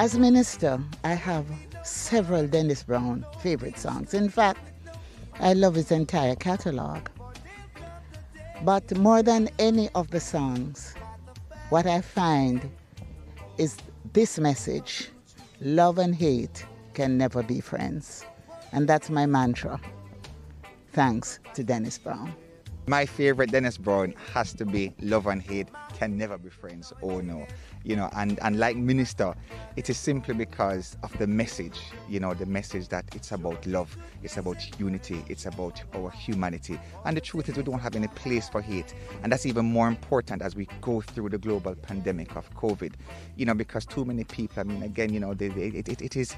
As minister, I have several Dennis Brown favorite songs. In fact, I love his entire catalog. But more than any of the songs, what I find is this message: love and hate can never be friends. And that's my mantra. Thanks to Dennis Brown. My favorite Dennis Brown has to be Love and Hate Can Never Be Friends. Oh no. And like minister, it is simply because of the message, the message that it's about love, it's about unity, it's about our humanity. And the truth is we don't have any place for hate. And that's even more important as we go through the global pandemic of COVID, because too many people, again, it is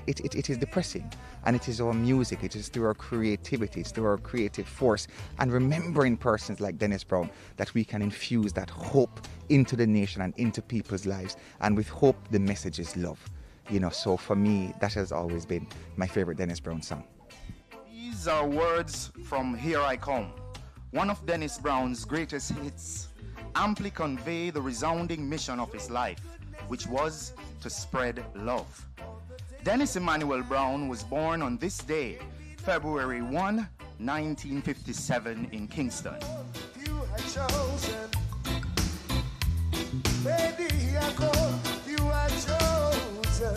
depressing. And it is our music, it is through our creativity, it's through our creative force. And remembering persons like Dennis Brown that we can infuse that hope into the nation and into people's lives. And with hope, the message is love. So for me, that has always been my favorite Dennis Brown song. These are words from Here I Come, one of Dennis Brown's greatest hits, amply convey the resounding mission of his life, which was to spread love. Dennis Emmanuel Brown was born on this day, February 1, 1957 in Kingston. You are chosen. Baby, I call you are chosen.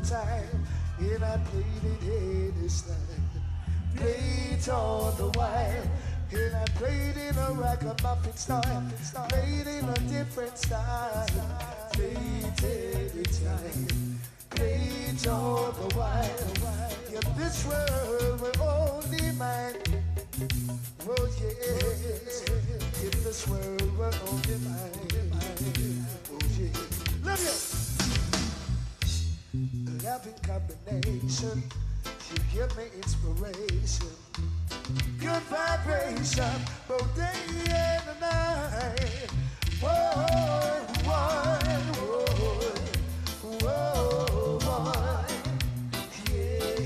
Time, and I played it here this time. Played all the while, and I played in a ragamuffin style. Played in a different style. Played every time. Played all the while. Yeah, this world will only mine. Oh yes, if this world will only mine. Oh yeah, look it. Loving combination, you give me inspiration. Good vibration, both day and night. Whoa, whoa, whoa, whoa, yeah.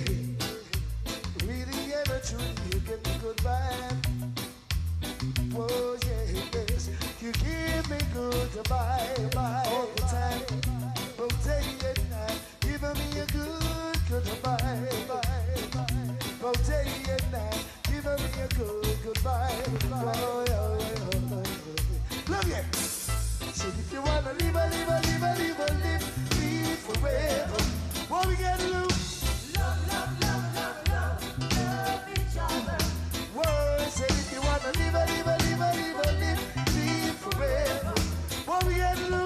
Really and truly, you give me good vibe. Whoa, yes, you give me good vibe all the time, both day and night. Give me a good vibe, both day and night. Give me a good vibe. Look here. So if you wanna live forever, what we gotta do? Love each other. Whoa, say if you wanna live forever, what we gotta do?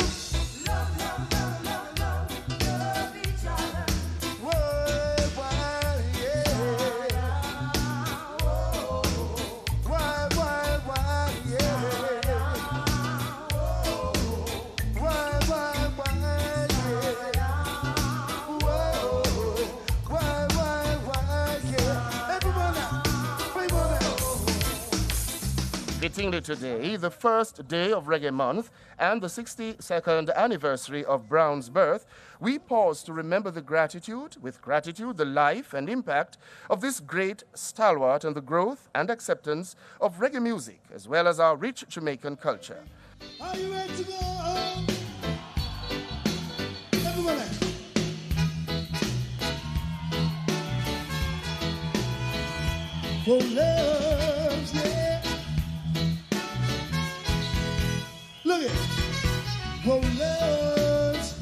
Fittingly today, the first day of Reggae Month and the 62nd anniversary of Brown's birth, we pause to remember the gratitude, the life and impact of this great stalwart and the growth and acceptance of reggae music, as well as our rich Jamaican culture. Are you ready to go home? Everybody. For love's, yeah. Look at it. Oh, love's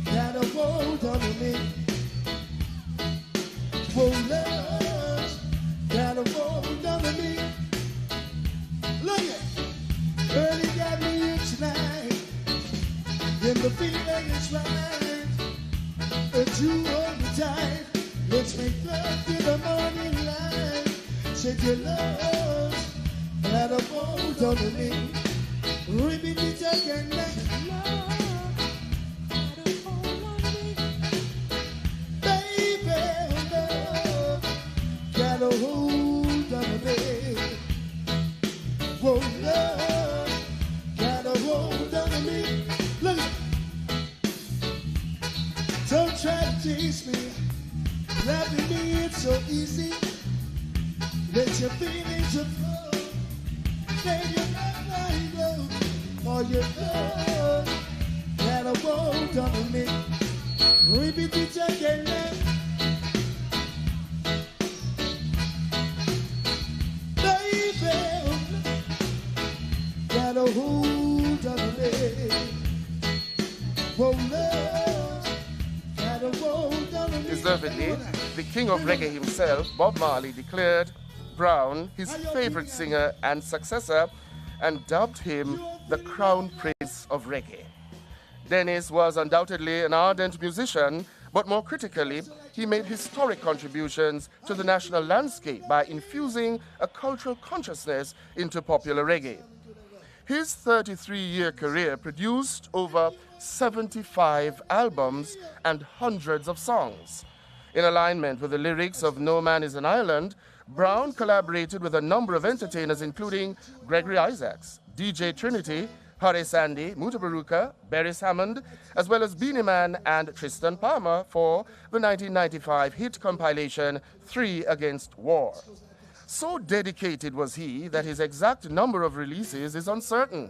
got a hold on me. Oh, love's got a hold on me. Look it. Early got me each night. Then the feeling is right. But you hold me tight. Let's make love to the morning light. Said your love's got a hold on me. Repeat it again. Love got a hold on me. Baby, love got a hold on me. Whoa, love got a hold on me. Look, don't try to chase me. Loving me, it's so easy. Let your feelings flow. Let your love go. All your love got a hold on me. Repeat it again now. Baby, got a hold on me. Whoa, love got a hold on me. Deservedly, the king of reggae himself, Bob Marley, declared Brown his favorite singer and successor and dubbed him the Crown Prince of Reggae. Dennis was undoubtedly an ardent musician, but more critically, he made historic contributions to the national landscape by infusing a cultural consciousness into popular reggae. His 33-year career produced over 75 albums and hundreds of songs. In alignment with the lyrics of No Man is an Island, Brown collaborated with a number of entertainers including Gregory Isaacs, DJ Trinity, Harry Sandy, Mutabaruka, Beres Hammond, as well as Beanie Man and Tristan Palmer for the 1995 hit compilation 3 Against War. So dedicated was he that his exact number of releases is uncertain.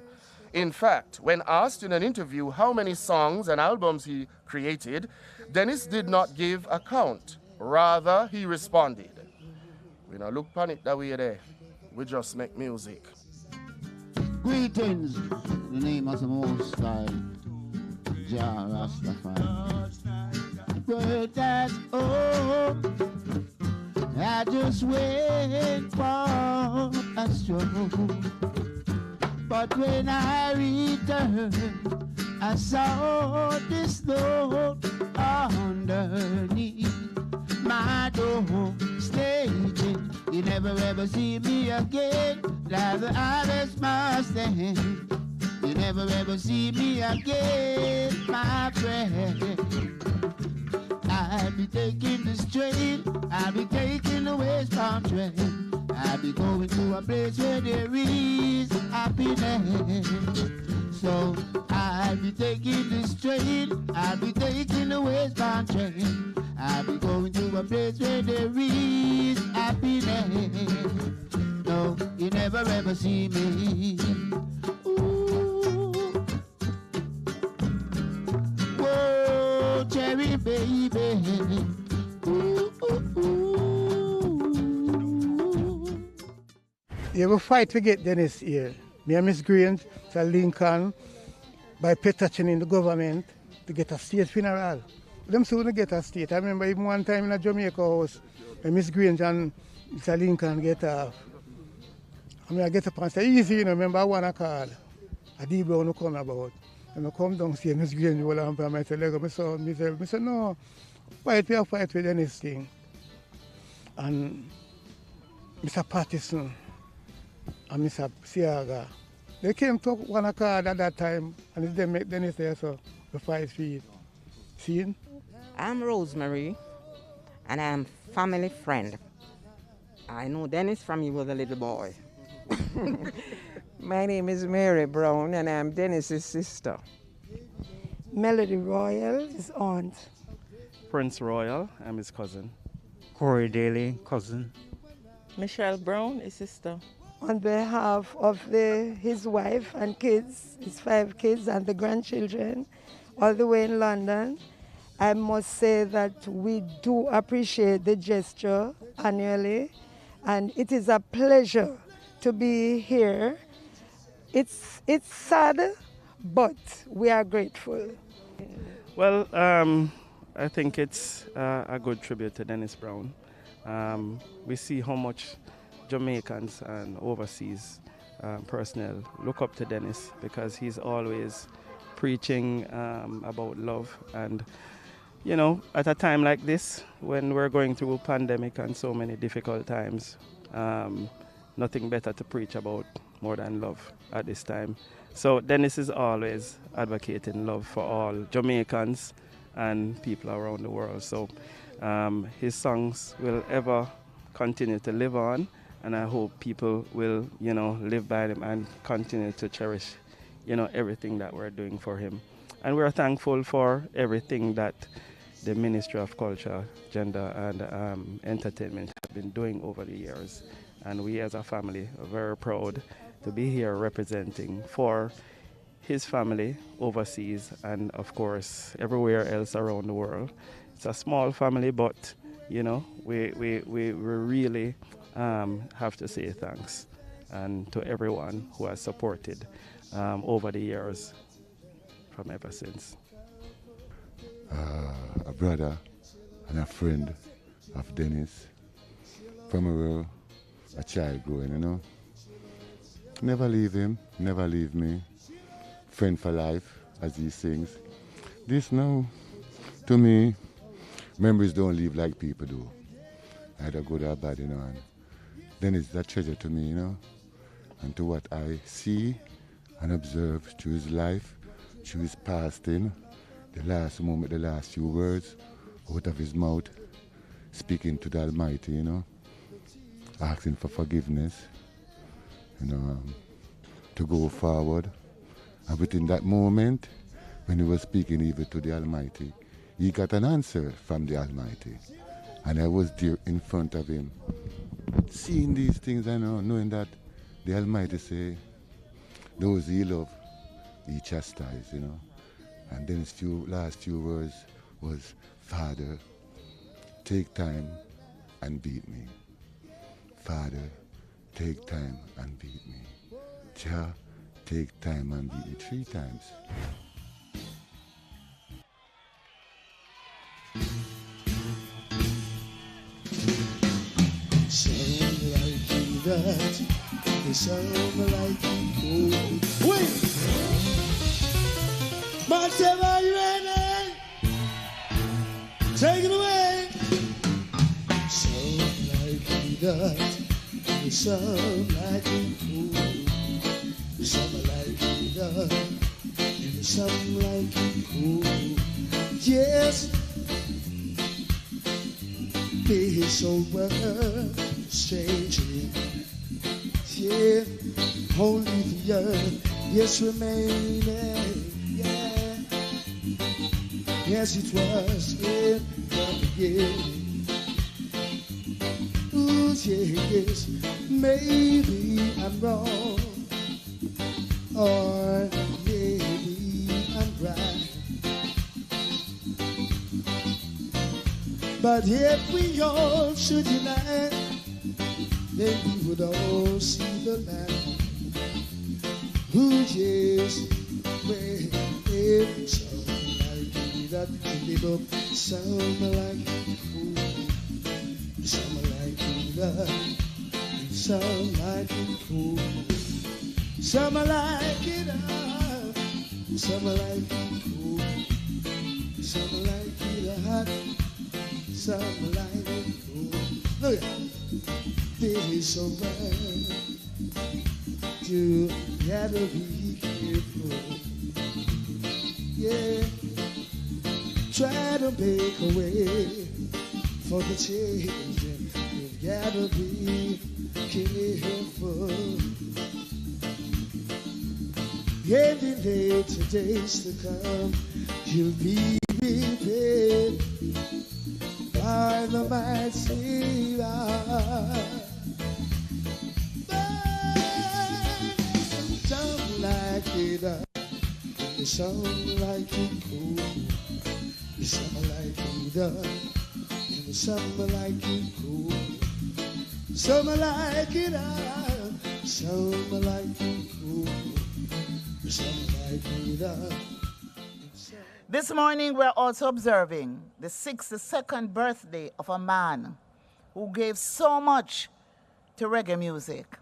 In fact, when asked in an interview how many songs and albums he created, Dennis did not give a count. Rather, he responded, "We don't look upon it that way there. We just make music." Greetings, in the name of the Most High, Jah Rastafari. Word that, oh, I just wait for a stroke. But when I returned, I saw this note underneath my door stating, you never ever see me again, like the others must stand. You never ever see me again, my friend. I'll be taking this train, I'll be taking the westbound train. I'll be going to a place where there is happiness. So I'll be taking this train, I'll be taking the westbound train. I'll be going to a place where there is happiness. No, you never ever see me. Ooh. Whoa, cherry baby. Ooh, ooh, ooh. You will fight to get Dennis here. Me and Miss Grange to Lincoln by petaching in the government to get a state funeral. Them soon get a state. I remember even one time in a Jamaica house, when Miss Grange and Mr. Lincoln get off. I get up and say, easy, you know, remember I want to call. A D Brown come about. And I come down see Miss Grange will have my say, Lego, I said, no, fight with Dennis thing. And Mr. Pattison and Mr. Siaga, they came to one accord at that time, and they make Dennis there, so the 5 feet. See? I'm Rosemary, and I'm family friend. I know Dennis from he was a little boy. My name is Mary Brown, and I'm Dennis's sister. Melody Royal, his aunt. Prince Royal, I'm his cousin. Corey Daly, cousin. Michelle Brown, his sister. On behalf of his wife and kids, his 5 kids and the grandchildren, all the way in London, I must say that we do appreciate the gesture annually, and it is a pleasure to be here. It's sad, but we are grateful. Well, I think it's a good tribute to Dennis Brown. We see how much Jamaicans and overseas personnel look up to Dennis because he's always preaching about love. And, you know, at a time like this, when we're going through a pandemic and so many difficult times, nothing better to preach about more than love at this time. So Dennis is always advocating love for all Jamaicans and people around the world. So his songs will ever continue to live on, and I hope people will, you know, live by them and continue to cherish, you know, everything that we're doing for him. And we're thankful for everything that the Ministry of Culture, Gender and Entertainment have been doing over the years. And we as a family are very proud to be here representing for his family overseas and of course everywhere else around the world. It's a small family, but you know, we really have to say thanks and to everyone who has supported over the years from ever since. A brother and a friend of Dennis from a child growing, you know. Never leave him, never leave me. Friend for life, as he sings. This now, to me, memories don't leave like people do. Either good or bad, you know. And Dennis is a treasure to me, you know. And to what I see and observe through his life, through his passing, the last moment, the last few words out of his mouth, speaking to the Almighty, you know, asking for forgiveness, you know, to go forward. And within that moment, when he was speaking even to the Almighty, he got an answer from the Almighty. And I was there in front of him, seeing these things, I know, knowing that the Almighty say, those he love, he chastise, you know. And then his last few words was, Father, take time and beat me. Father, take time and beat me. Jah, take time and beat me 3 times. Sound like that, they sound like you. Wait! Whatever you ready, take it away. Sound like that, they sound like you. Sound like that, they sound like you. Yes. Peace over strangely, yeah, only the earth, yes, remaining, yeah, yes, it was in the beginning, ooh, yes, maybe I'm wrong, or maybe I'm right. But if we all should unite, then we would all see the man who just way it sound like that little sound like cool, sound like that, sound like cool, sound like it up, sound like cool, sound like it hot. Some like it cool. Look at this so bad. You gotta be careful. Yeah. Try to make a way for the children. You gotta be careful. And in later days to come, you'll be repaid by the mighty God. Sound like it up, you sound like it cool. You sound like it up, you sound like it cool. Sound like it up, sound like it cool. You sound like This morning we're also observing the 62nd birthday of a man who gave so much to reggae music,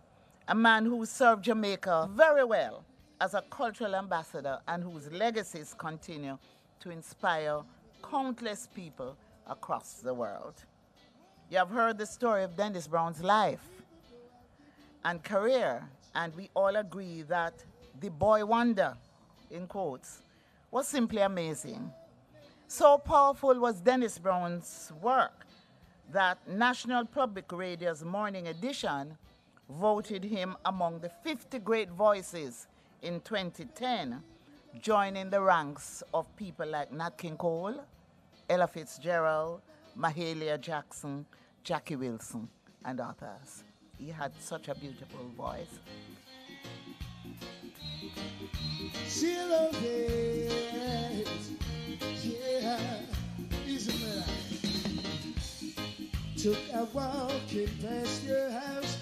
a man who served Jamaica very well as a cultural ambassador and whose legacies continue to inspire countless people across the world. You have heard the story of Dennis Brown's life and career, and we all agree that the boy wonder, in quotes, was simply amazing. So powerful was Dennis Brown's work that National Public Radio's Morning Edition voted him among the 50 great voices in 2010, joining the ranks of people like Nat King Cole, Ella Fitzgerald, Mahalia Jackson, Jackie Wilson, and others. He had such a beautiful voice. Yeah, isn't took a walk in past your house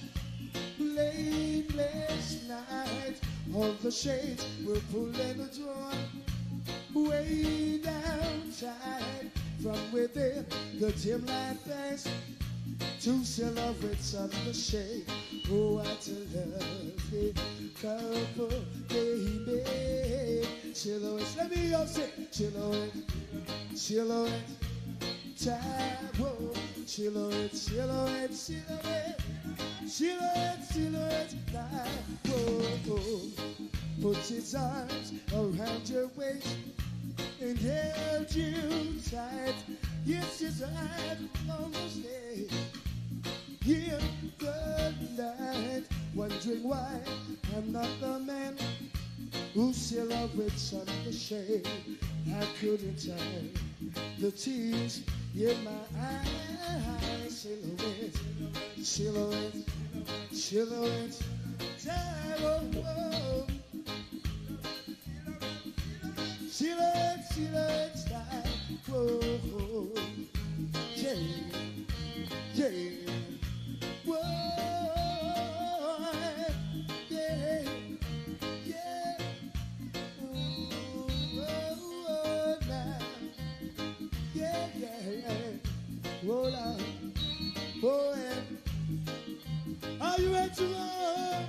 late last night. All the shades were pulled and drawn way down tight. From within the dim light passed two silhouettes of the shade. Oh, what a lovely couple they made. Silhouettes, let me all say silhouette, silhouette, time, whoa. Silhouette, silhouette, silhouette, silhouette, silhouette, time, whoa. Put his arms around your waist and held you tight. Yes, his eyes on the stage. Yeah, good night. Wondering why I'm not the man who silhouettes on the shade. I couldn't hide the tears in my eyes. Silhouette, silhouette, silhouette, time, oh. Silhouette, silhouette, time, oh. Yeah, yeah. Whoa, yeah, yeah. Whoa, now. Yeah, yeah. Whoa, now. Whoa, yeah. Are you ready to roll?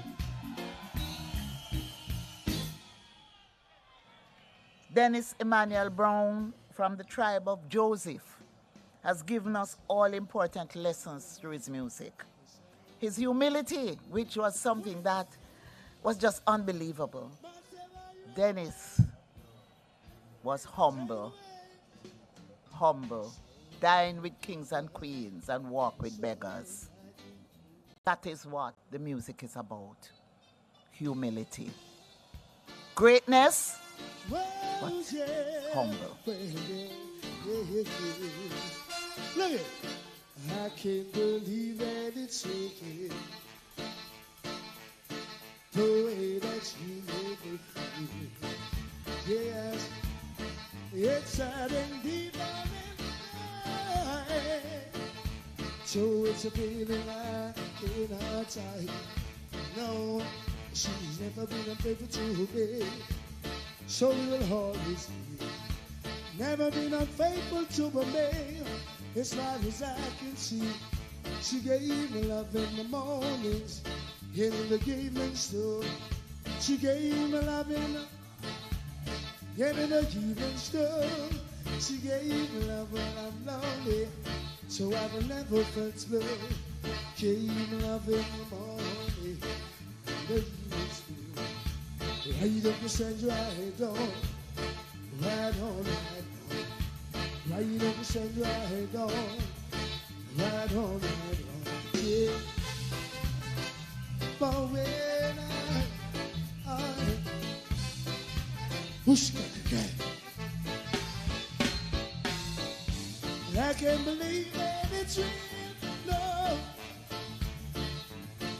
Dennis Emmanuel Brown from the tribe of Joseph has given us all important lessons through his music. His humility, which was something that was just unbelievable. Dennis was humble, dine with kings and queens and walk with beggars. That is what the music is about, humility. Greatness, but humble. Look it. I can't believe that it's taken the way that you made me feel. Yes, it's sad and deep down inside. So it's a feeling I cannot tie. No, she's never been unfaithful to me. So will always be. Never been unfaithful to me. As far as I can see, she gave me love in the mornings, in the evenings too. She gave me love in the evenings too. She gave me love when I'm lonely, so I will never felt blue. Gave me love in the morning, in the evenings too. Right up the center, right on, right on, right on. Right up the center, right on, right on, right on, yeah. But when I whoosh, I can't believe that it's real, no.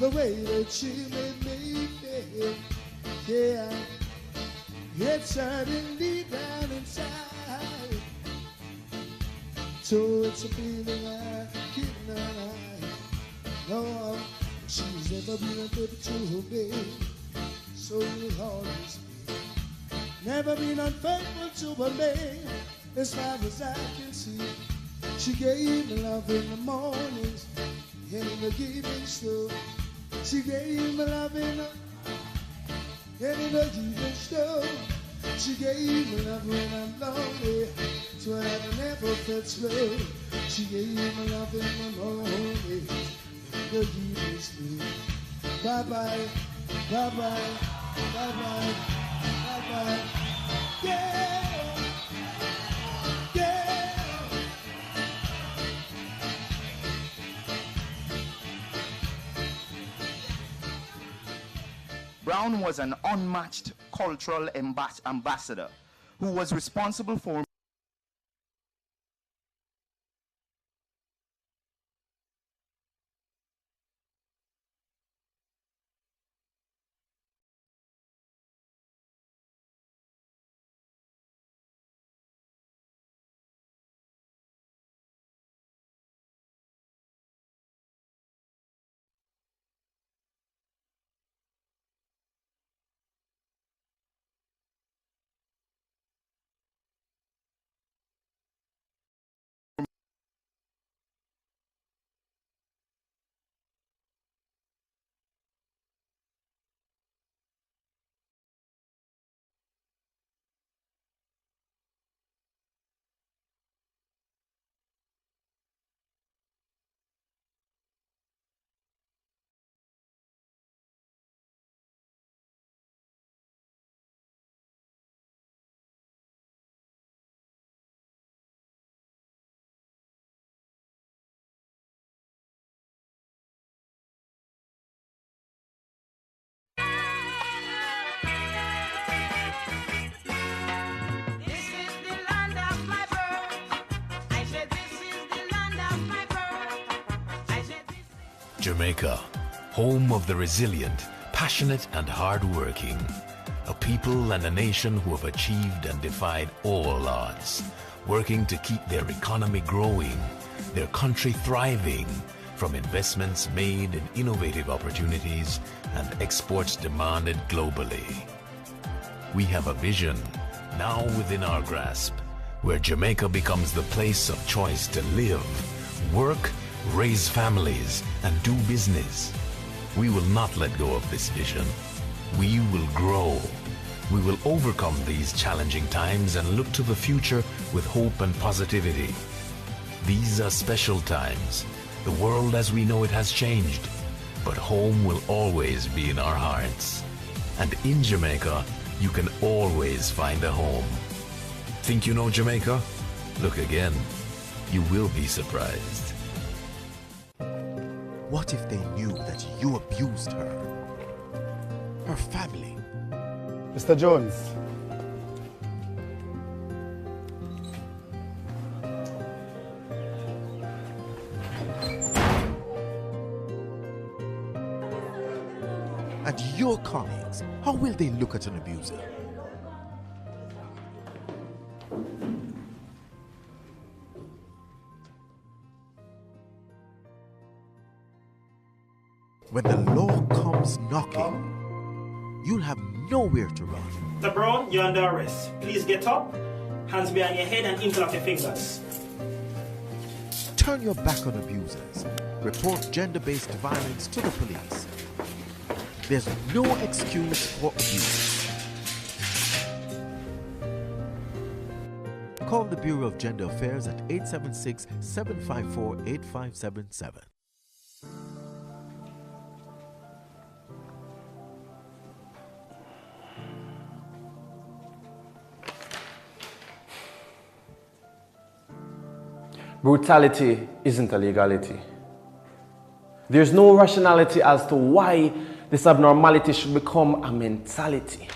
The way that she made me feel, yeah. It's hurting deep down inside. So it's a feeling I cannot hide. No, she's never been a good to me. So will always be. Never been unfaithful to a man, as far as I can see. She gave me love in the mornings and in the evening too. She gave me love in the evening too. She gave me love when I'm lonely, so I never felt slow. She gave me love in the morning, the evening too. Bye bye, bye bye, bye bye, bye bye. Yeah, yeah. Brown was an unmatched cultural ambassador who was responsible for Jamaica, home of the resilient, passionate and hard-working. A people and a nation who have achieved and defied all odds, working to keep their economy growing, their country thriving, from investments made in innovative opportunities and exports demanded globally. We have a vision, now within our grasp, where Jamaica becomes the place of choice to live, work, raise families, and do business. We will not let go of this vision. We will grow. We will overcome these challenging times and look to the future with hope and positivity. These are special times. The world as we know it has changed, but home will always be in our hearts. And in Jamaica, you can always find a home. Think you know Jamaica? Look again. You will be surprised. What if they knew that you abused her? Her family? Mr. Jones. And your colleagues, how will they look at an abuser? When the law comes knocking, you'll have nowhere to run. Mr. Brown, you're under arrest. Please get up, hands behind your head and interlock your fingers. Turn your back on abusers. Report gender-based violence to the police. There's no excuse for abuse. Call the Bureau of Gender Affairs at 876-754-8577. Brutality isn't a legality. There's no rationality as to why this abnormality should become a mentality.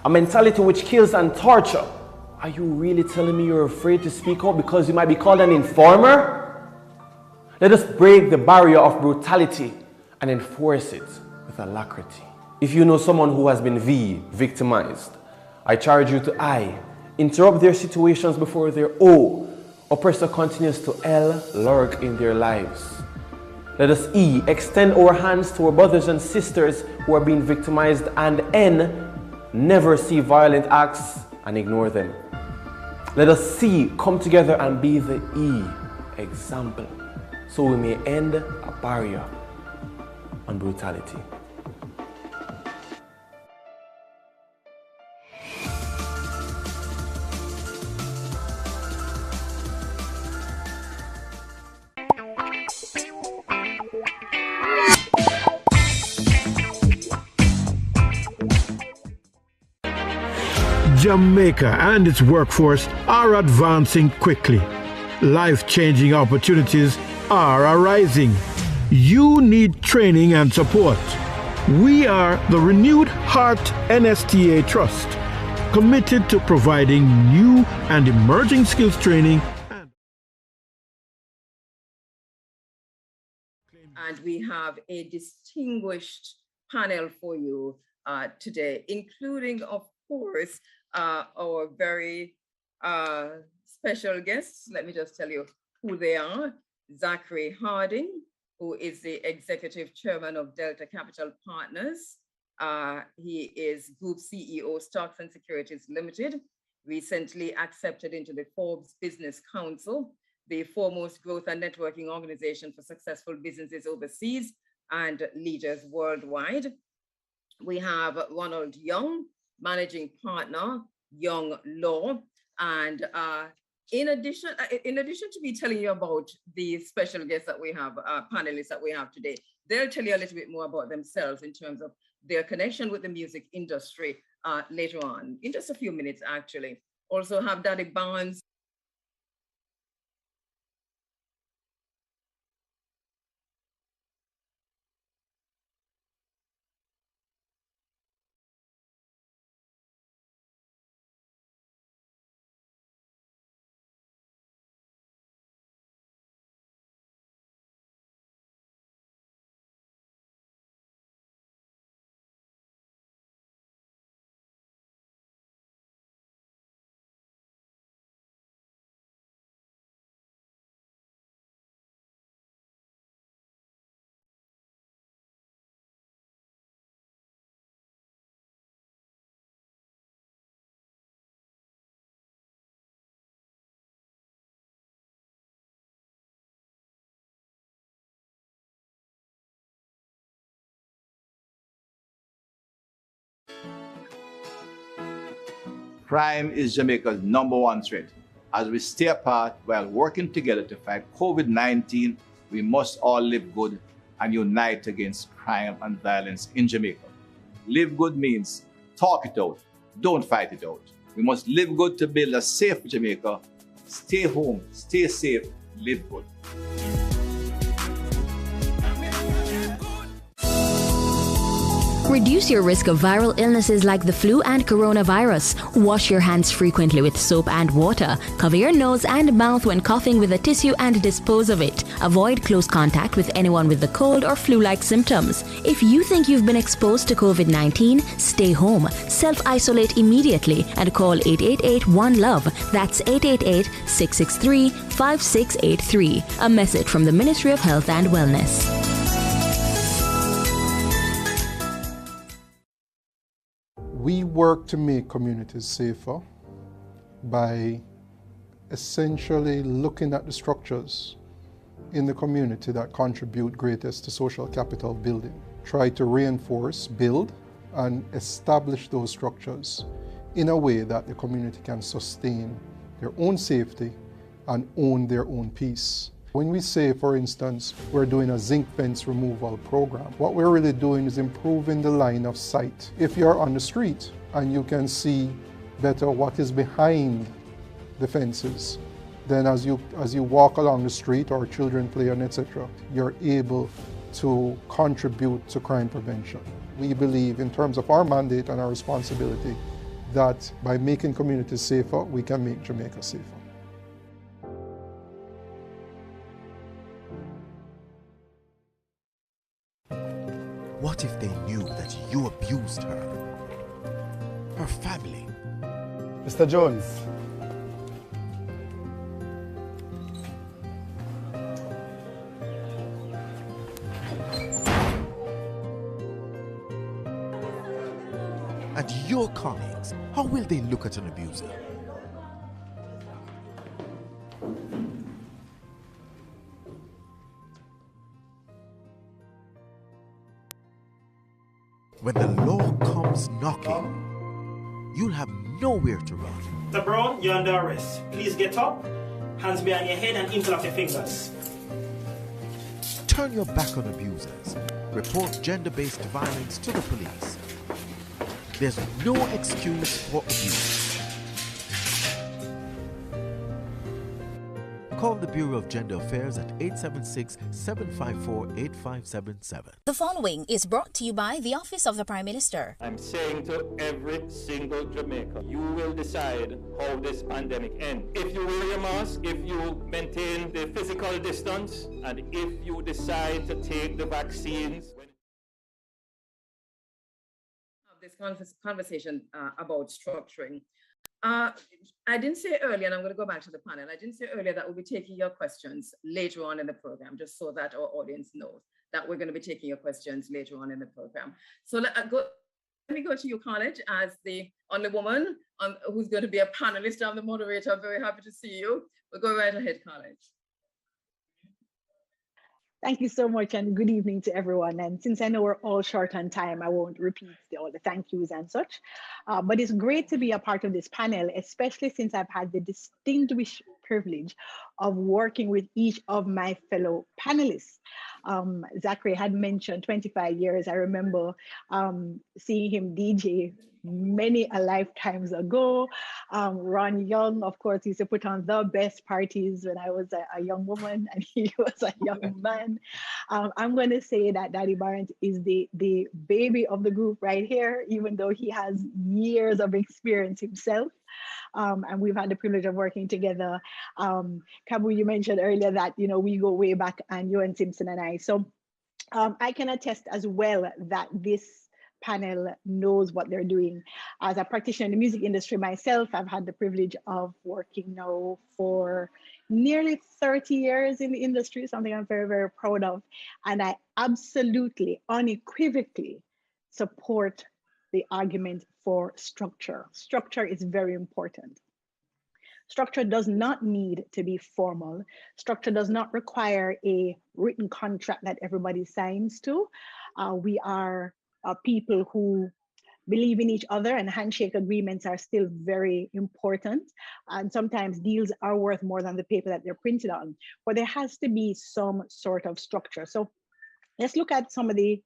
A mentality which kills and tortures. Are you really telling me you're afraid to speak up because you might be called an informer? Let us break the barrier of brutality and enforce it with alacrity. If you know someone who has been victimized, I charge you to I, interrupt their situations before their O. Oppressor continues to L, lurk in their lives. Let us E, extend our hands to our brothers and sisters who are being victimized, and N, never see violent acts and ignore them. Let us see, come together and be the example, so we may end a barrier on brutality. Jamaica and its workforce are advancing quickly. Life-changing opportunities are arising. You need training and support. We are the Renewed Heart NSTA Trust, committed to providing new and emerging skills training. And we have a distinguished panel for you today, including, of course, our very special guests. Let me just tell you who they are. Zachary Harding, who is the Executive Chairman of Delta Capital Partners. He is Group CEO, Stocks and Securities Limited, recently accepted into the Forbes Business Council, the foremost growth and networking organization for successful businesses overseas and leaders worldwide. We have Ronald Young, Managing Partner, Young Law. And in addition to me telling you about the special guests that we have, panelists that we have today, they'll tell you a little bit more about themselves in terms of their connection with the music industry later on, in just a few minutes, actually. Also have Daddy Barnes. Crime is Jamaica's #1 threat. As we stay apart while working together to fight COVID-19, we must all live good and unite against crime and violence in Jamaica. Live good means talk it out, don't fight it out. We must live good to build a safe Jamaica. Stay home, stay safe, live good. Reduce your risk of viral illnesses like the flu and coronavirus. Wash your hands frequently with soap and water. Cover your nose and mouth when coughing with a tissue and dispose of it. Avoid close contact with anyone with the cold or flu-like symptoms. If you think you've been exposed to COVID-19, stay home. Self-isolate immediately and call 888-1-LOVE. That's 888-663-5683. A message from the Ministry of Health and Wellness. We work to make communities safer by essentially looking at the structures in the community that contribute greatest to social capital building. Try to reinforce, build, and establish those structures in a way that the community can sustain their own safety and own their own peace. When we say, for instance, we're doing a zinc fence removal program, what we're really doing is improving the line of sight. If you're on the street and you can see better what is behind the fences, then as you walk along the street or children play on etc., you're able to contribute to crime prevention. We believe in terms of our mandate and our responsibility that by making communities safer, we can make Jamaica safer. What if they knew that you abused her? Her family? Mr. Jones. And your colleagues, how will they look at an abuser? When the law comes knocking, you'll have nowhere to run. Mr. Brown, you're under arrest. Please get up, hands behind your head and interlock your fingers. Turn your back on abusers. Report gender-based violence to the police. There's no excuse for abuse. Call the Bureau of Gender Affairs at 876-754-8577. The following is brought to you by the Office of the Prime Minister. I'm saying to every single Jamaican, you will decide how this pandemic ends. If you wear your mask, if you maintain the physical distance, and if you decide to take the vaccines. This conversation about structuring. I didn't say earlier, and I'm going to go back to the panel, I didn't say earlier that we'll be taking your questions later on in the program, just so that our audience knows that we're going to be taking your questions later on in the program. So let me go to you, College, as the only woman who's going to be a panelist. I'm the moderator. I'm very happy to see you. We'll go right ahead, College. Thank you so much, and good evening to everyone. And since I know we're all short on time, I won't repeat all the thank yous and such. But it's great to be a part of this panel, especially since I've had the distinguished privilege of working with each of my fellow panelists. Zachary had mentioned 25 years. I remember seeing him DJ many a lifetimes ago. Ron Young, of course, used to put on the best parties when I was a young woman and he was a young man. I'm going to say that Daddy Barnes is the baby of the group right here, even though he has years of experience himself. And we've had the privilege of working together. Kabu, you mentioned earlier that, you know, we go way back, and you and Simpson and I. So I can attest as well that this panel knows what they're doing. As a practitioner in the music industry myself, I've had the privilege of working now for nearly 30 years in the industry, something I'm very, very proud of. And I absolutely, unequivocally support the argument for structure. Structure is very important. Structure does not need to be formal. Structure does not require a written contract that everybody signs to. We are people who believe in each other, and handshake agreements are still very important. And sometimes deals are worth more than the paper that they're printed on, but there has to be some sort of structure. So let's look at some of the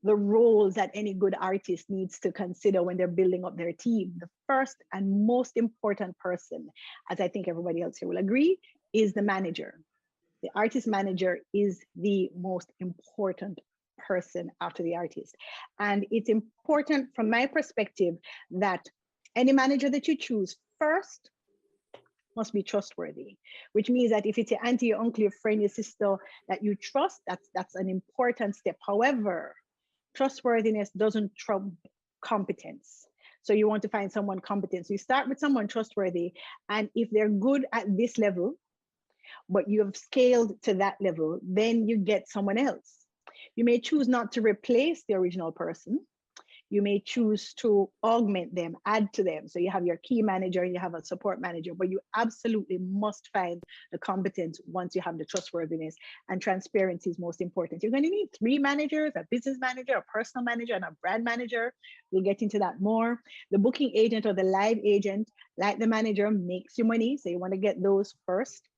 roles that any good artist needs to consider when they're building up their team. The first and most important person, as I think everybody else here will agree, is the manager. The artist manager is the most important person after the artist. And it's important from my perspective that any manager that you choose first must be trustworthy, which means that if it's your auntie, your uncle, your friend, your sister that you trust, that's an important step. However, trustworthiness doesn't trump competence. So you want to find someone competent. So you start with someone trustworthy, and if they're good at this level, but you have scaled to that level, then you get someone else. You may choose not to replace the original person. You may choose to augment them, add to them. So you have your key manager, you have a support manager, but you absolutely must find the competence once you have the trustworthiness, and transparency is most important. You're going to need 3 managers, a business manager, a personal manager, and a brand manager. We'll get into that more. The booking agent or the live agent, like the manager, makes you money. So you want to get those first.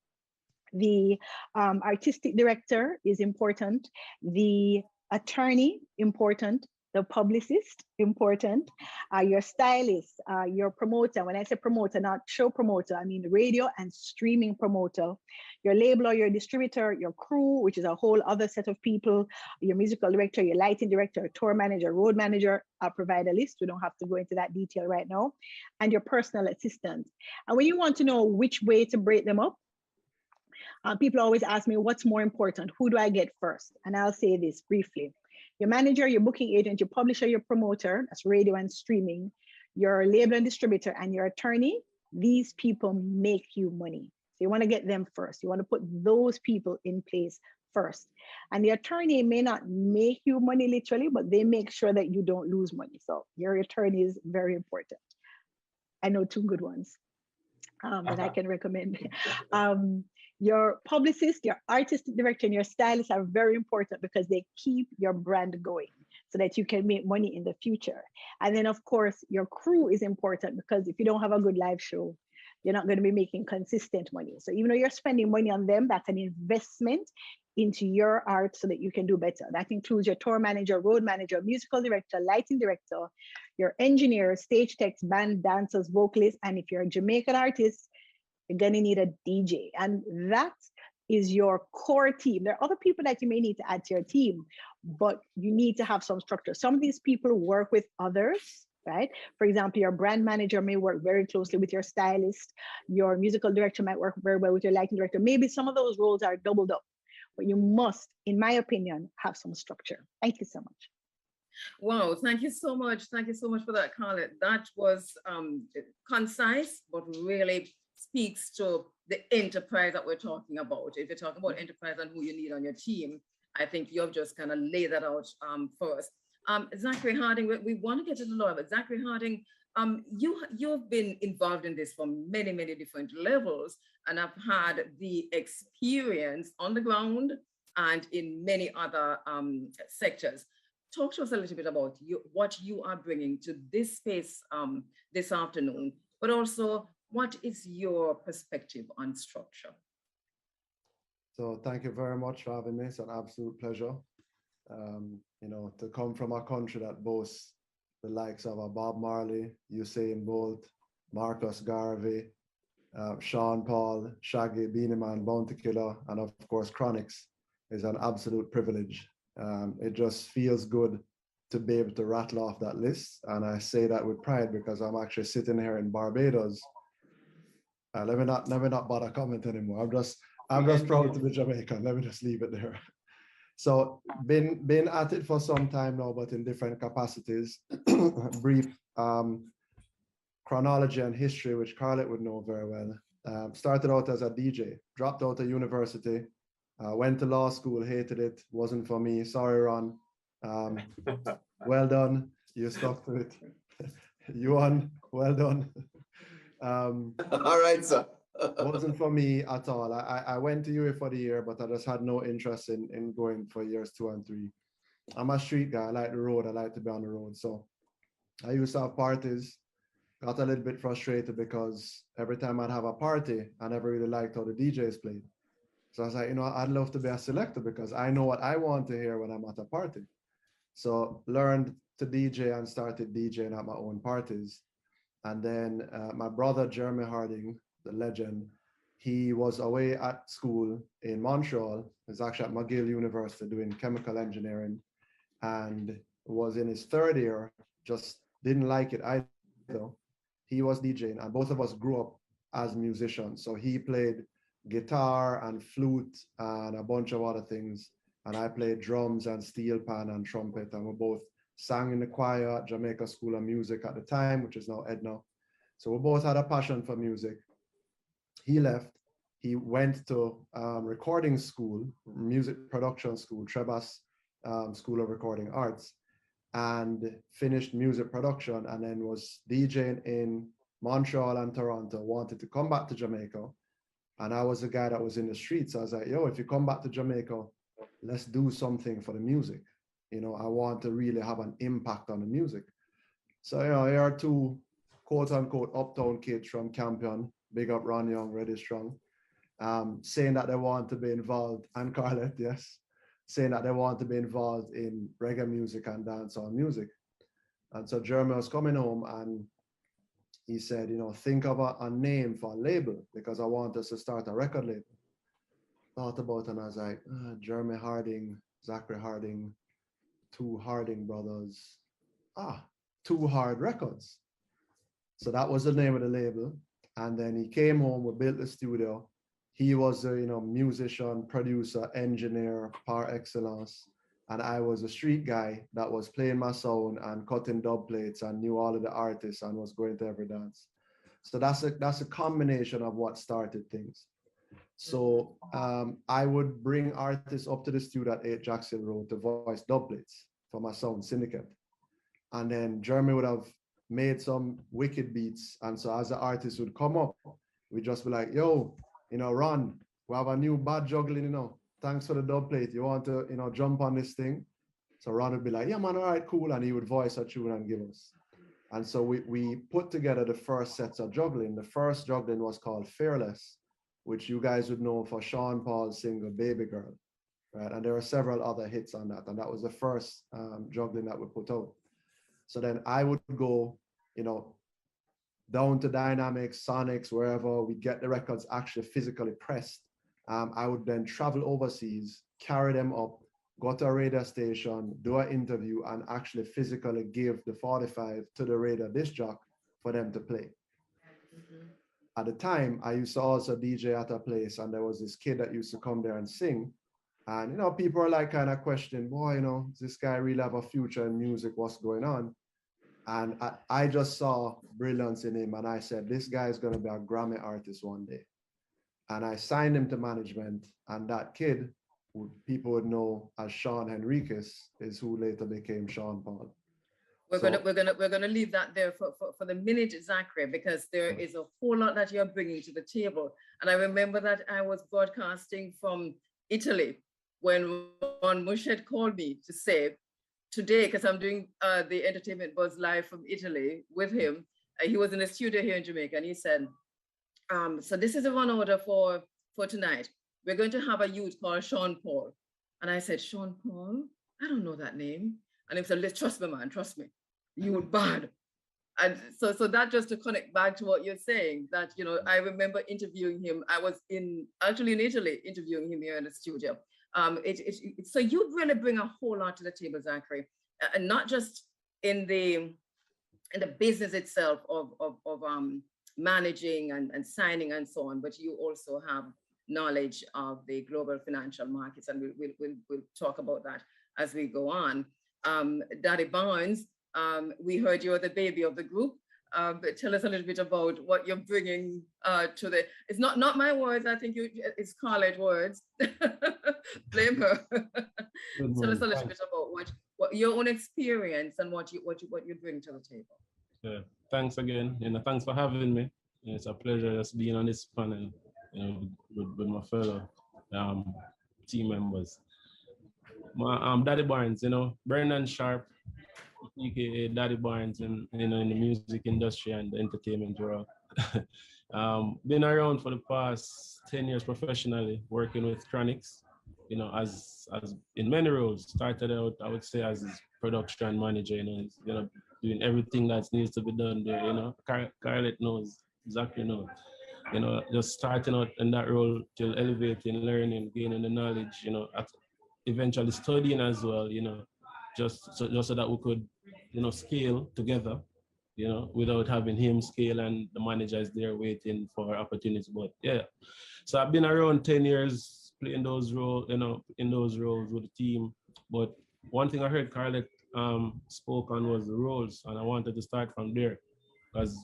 The artistic director is important. The attorney, important. The publicist, important. Your stylist, your promoter. When I say promoter, not show promoter, I mean radio and streaming promoter. Your label or your distributor, your crew, which is a whole other set of people. Your musical director, your lighting director, tour manager, road manager. I'll provide a list. We don't have to go into that detail right now. And your personal assistant. And when you want to know which way to break them up, people always ask me, what's more important? Who do I get first? And I'll say this briefly. Your manager, your booking agent, your publisher, your promoter, that's radio and streaming, your label and distributor, and your attorney, these people make you money. So you want to get them first. You want to put those people in place first. And the attorney may not make you money literally, but they make sure that you don't lose money. So your attorney is very important. I know two good ones that I can recommend. Your publicist, your artistic director, and your stylist are very important because they keep your brand going so that you can make money in the future. And then, of course, your crew is important because if you don't have a good live show, you're not going to be making consistent money. So even though you're spending money on them, that's an investment into your art so that you can do better. That includes your tour manager, road manager, musical director, lighting director, your engineer, stage techs, band dancers, vocalists. And if you're a Jamaican artist, you're gonna need a DJ. And that is your core team. There are other people that you may need to add to your team, but you need to have some structure. Some of these people work with others, right? For example, your brand manager may work very closely with your stylist. Your musical director might work very well with your lighting director. Maybe some of those roles are doubled up, but you must, in my opinion, have some structure. Thank you so much. Wow, thank you so much. Thank you so much for that, Carlet. That was concise, but really speaks to the enterprise that we're talking about. If you're talking about enterprise and who you need on your team, I think you've just kind of laid that out for us. Zachary Harding, we want to get to the law, but Zachary Harding, you've been involved in this from many, many different levels and have had the experience on the ground and in many other sectors. Talk to us a little bit about what you are bringing to this space this afternoon, but also what is your perspective on structure? So thank you very much for having me. It's an absolute pleasure. You know, to come from a country that boasts the likes of a Bob Marley, Usain Bolt, Marcus Garvey, Sean Paul, Shaggy, Beanie Man, Bounty Killer, and of course Chronix is an absolute privilege. It just feels good to be able to rattle off that list. And I say that with pride because I'm actually sitting here in Barbados. Let me not bother comment anymore. I'm just proud to be Jamaican. Let me just leave it there. So been at it for some time now, but in different capacities. Brief chronology and history, which Carlet would know very well. Started out as a DJ, dropped out of university, went to law school, hated it, wasn't for me. Sorry, Ron. Well done. You stuck to it. You won. Well done. All right, sir. Wasn't for me at all. I went to UA for the year, but I just had no interest in going for years 2 and 3. I'm a street guy. I like the road. I like to be on the road. So I used to have parties. Got a little bit frustrated because every time I'd have a party, I never really liked how the DJs played. So I was like, you know, I'd love to be a selector because I know what I want to hear when I'm at a party. So learned to DJ and started DJing at my own parties. And then my brother, Jeremy Harding, the legend, he was away at school in Montreal. He was actually at McGill University doing chemical engineering and was in his 3rd year, just didn't like it either. He was DJing and both of us grew up as musicians. So he played guitar and flute and a bunch of other things. And I played drums and steel pan and trumpet. And we both sang in the choir at Jamaica School of Music at the time, which is now Edna. So we both had a passion for music. He left. He went to recording school, music production school, Trebas School of Recording Arts, and finished music production and then was DJing in Montreal and Toronto, wanted to come back to Jamaica. And I was the guy that was in the streets. So I was like, yo, if you come back to Jamaica, let's do something for the music. You know, I want to really have an impact on the music. So, you know, here are 2 quote unquote uptown kids from Campion, big up Ron Young, Ready Strong, saying that they want to be involved, and Carlet, yes, saying that they want to be involved in reggae music and dancehall music. And so Jeremy was coming home and he said, you know, think of a name for a label because I want us to start a record label. Thought about it and I was like, Jeremy Harding, Zachary Harding, 2 Harding brothers. 2 Hard Records. So that was the name of the label. And then he came home, we built the studio. He was a, you know, musician, producer, engineer par excellence. And I was a street guy that was playing my sound and cutting dub plates and knew all of the artists and was going to every dance. So that's a combination of what started things. So I would bring artists up to the studio at 8 Jackson Road to voice doublets for my sound syndicate. And then Jeremy would have made some wicked beats. And so as the artist would come up, we'd just be like, yo, Ron, we have a new bad juggling, thanks for the dub plate. You want to, jump on this thing? So Ron would be like, yeah, man, all right, cool. And he would voice a tune and give us. And so we put together the first sets of juggling. The first juggling was called Fearless, which you guys would know for Sean Paul's single, Baby Girl, right? And there are several other hits on that. And that was the first juggling that we put out. So then I would go, down to Dynamics, Sonics, wherever we get the records actually physically pressed. I would then travel overseas, carry them up, go to a radio station, do an interview, and actually physically give the 45 to the radio disc jock for them to play. At the time, I used to also DJ at a place, and there was this kid that used to come there and sing. And, people are like kind of questioning, boy, does this guy really have a future in music? What's going on? And I just saw brilliance in him. And I said, this guy is going to be a Grammy artist one day. And I signed him to management. And that kid, who people would know as Sean Henriquez, is who later became Sean Paul. We're gonna leave that there for the minute, Zachary, because there is a whole lot that you're bringing to the table. And I remember that I was broadcasting from Italy when Ron Mushed called me to say, today, because I'm doing the Entertainment Buzz live from Italy with him, he was in the studio here in Jamaica, and he said, so this is a run order for tonight. We're going to have a youth called Sean Paul. And I said, Sean Paul? I don't know that name. And he said, trust me, man, trust me. You were bad. And so that just to connect back to what you're saying, that, I remember interviewing him. I was actually in Italy interviewing him here in the studio. So you really bring a whole lot to the table, Zachary, and not just in the business itself of managing and signing and so on, but you also have knowledge of the global financial markets, and we'll talk about that as we go on. Daddy Barnes, we heard you're the baby of the group. But tell us a little bit about what you're bringing to the. It's not my words. I think it's Scarlett's words. Blame her. Tell us a little bit about what your own experience and what you bring to the table. Yeah, thanks again. Thanks for having me. It's a pleasure just being on this panel, with my fellow team members. My Daddy Barnes, Brendan Sharp, aka Daddy Barnes, in the music industry and the entertainment world. Been around for the past 10 years professionally, working with Chronix, as in many roles. Started out, I would say, as production manager, doing everything that needs to be done there. Scarlett knows, Zachary knows. Just starting out in that role till elevating, learning, gaining the knowledge, eventually studying as well, just so that we could, scale together, without having him scale and the managers there waiting for opportunities. But yeah, so I've been around 10 years playing those roles, in those roles with the team. But one thing I heard Scarlett spoke on was the roles, and I wanted to start from there, because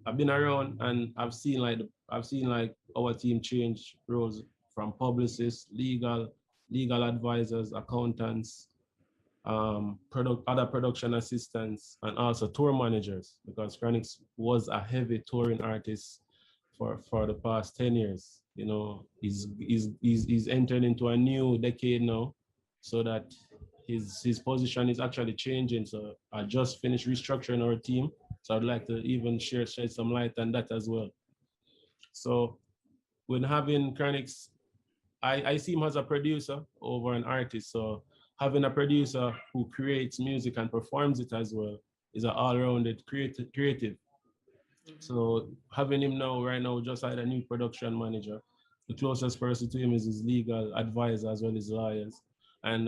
I've been around and I've seen like our team change roles from publicists, legal advisors, accountants, other production assistants, and also tour managers, because Chronix was a heavy touring artist for the past 10 years. He's entered into a new decade now, so that his position is actually changing. So I just finished restructuring our team. So I'd like to even shed some light on that as well. So when having Chronix, I see him as a producer over an artist. So having a producer who creates music and performs it as well is an all-rounded creative. So having him right now, just like a new production manager, the closest person to him is his legal advisor as well as lawyers. And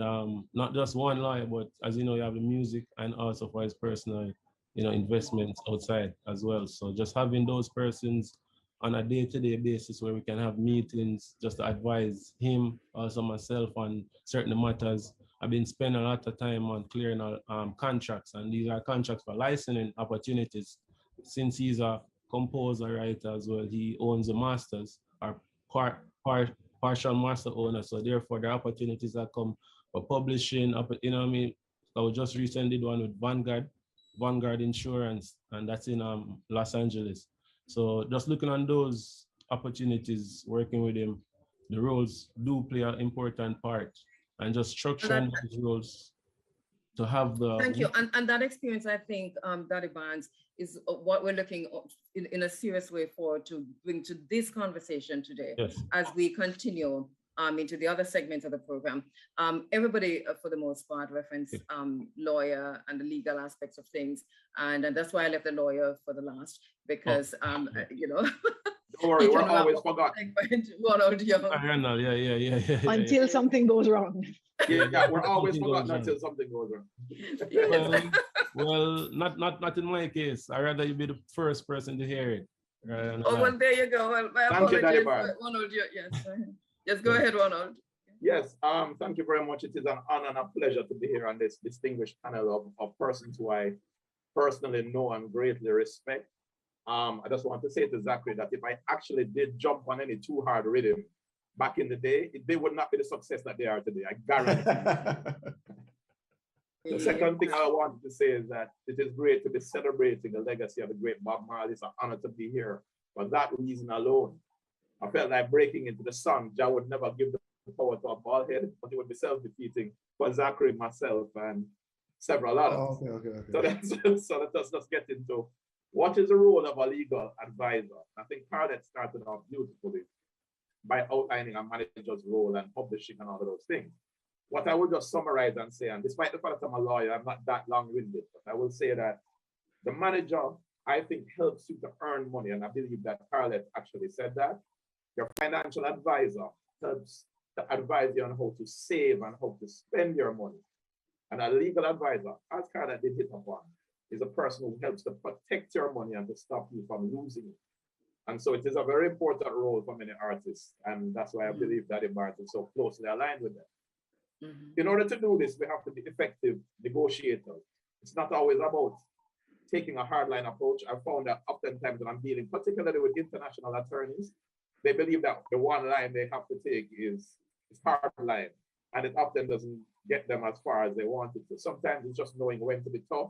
not just one lawyer, but as you know, you have the music and also for his personal, investments outside as well. So just having those persons on a day-to-day basis where we can have meetings just to advise him, also myself, on certain matters. I've been spending a lot of time on clearing contracts, and these are contracts for licensing opportunities. Since he's a composer, writer as well. He owns the masters, or partial master owner. So therefore, the opportunities that come for publishing, you know what I mean? I just recently did one with Vanguard Insurance, and that's in Los Angeles. So just looking on those opportunities, working with him, the roles do play an important part, and just structuring those roles to have the— Thank you. And that experience, I think, Daddy Barnes, is what we're looking in a serious way forward to bring to this conversation today. Yes. As we continue into the other segments of the program. Everybody, for the most part, reference lawyer and the legal aspects of things. And that's why I left the lawyer for the last, because, you know. Don't worry, we're always forgotten. Until something goes wrong. Yeah, we're always forgotten until something goes wrong. Well, not in my case. I'd rather you be the first person to hear it. Well, there you go. Well, my Thank you, Daddy apologies, Ronald. Yes, yes, go ahead, Ronald. Yes, thank you very much. It is an honor and a pleasure to be here on this distinguished panel of persons who I personally know and greatly respect. I just want to say to Zachary that if I actually did jump on any too hard rhythm back in the day, they would not be the success that they are today. I guarantee. The second thing I wanted to say is that it is great to be celebrating the legacy of the great Bob Marley. It's an honor to be here. For that reason alone, I felt like breaking into the song. Jah would never give the power to a bald head, but it would be self-defeating for Zachary, myself, and several others. Oh, okay. So let's just get into what is the role of a legal advisor. I think Carlet started off beautifully by outlining a manager's role and publishing and all of those things. What I will just summarize and say, and despite the fact that I'm a lawyer, I'm not that long-winded, but I will say that the manager, I think, helps you to earn money, and I believe that Carlet actually said that. Your financial advisor helps to advise you on how to save and how to spend your money. And a legal advisor, as Carlet did hit upon, is a person who helps to protect your money and to stop you from losing it. And so it is a very important role for many artists, and that's why I believe that Daddy Barnes is so closely aligned with them. In order to do this, we have to be effective negotiators. It's not always about taking a hardline approach. I found that oftentimes when I'm dealing, particularly with international attorneys, they believe that the one line they have to take is hard line, and it often doesn't get them as far as they want it to. Sometimes it's just knowing when to be tough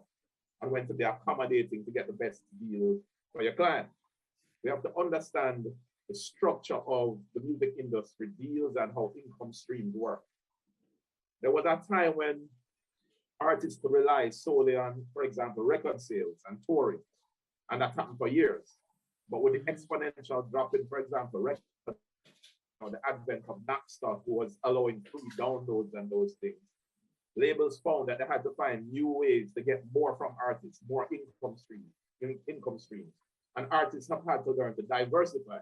and when to be accommodating to get the best deal for your client. We have to understand the structure of the music industry deals and how income streams work. There was a time when artists could rely solely on, for example, record sales and touring, and that happened for years. But with the exponential drop in, for example, record, the advent of Napster, who was allowing free downloads and those things, labels found that they had to find new ways to get more from artists, more income streams. And artists have had to learn to diversify.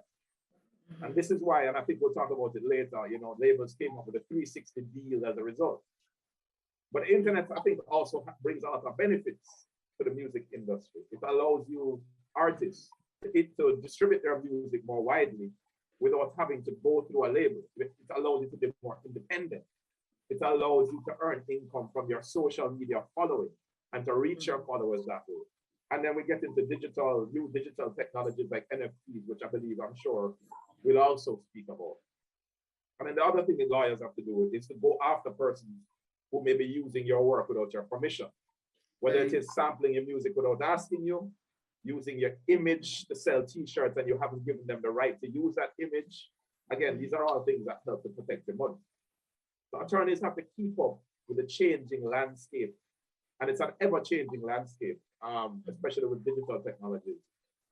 And this is why, and I think we'll talk about it later, labels came up with a 360 deal as a result. But the internet, I think, also brings a lot of benefits to the music industry. It allows you, artists, to distribute their music more widely without having to go through a label. It allows you to be more independent. It allows you to earn income from your social media following and to reach your followers that way. And then we get into new digital technologies like NFTs, which I believe, I'm sure, we'll also speak about. And then the other thing that lawyers have to do is to go after persons who may be using your work without your permission. Whether it is sampling your music without asking you, using your image to sell t-shirts and you haven't given them the right to use that image. Again, these are all things that help to protect your money. So attorneys have to keep up with the changing landscape. And it's an ever-changing landscape, especially with digital technologies.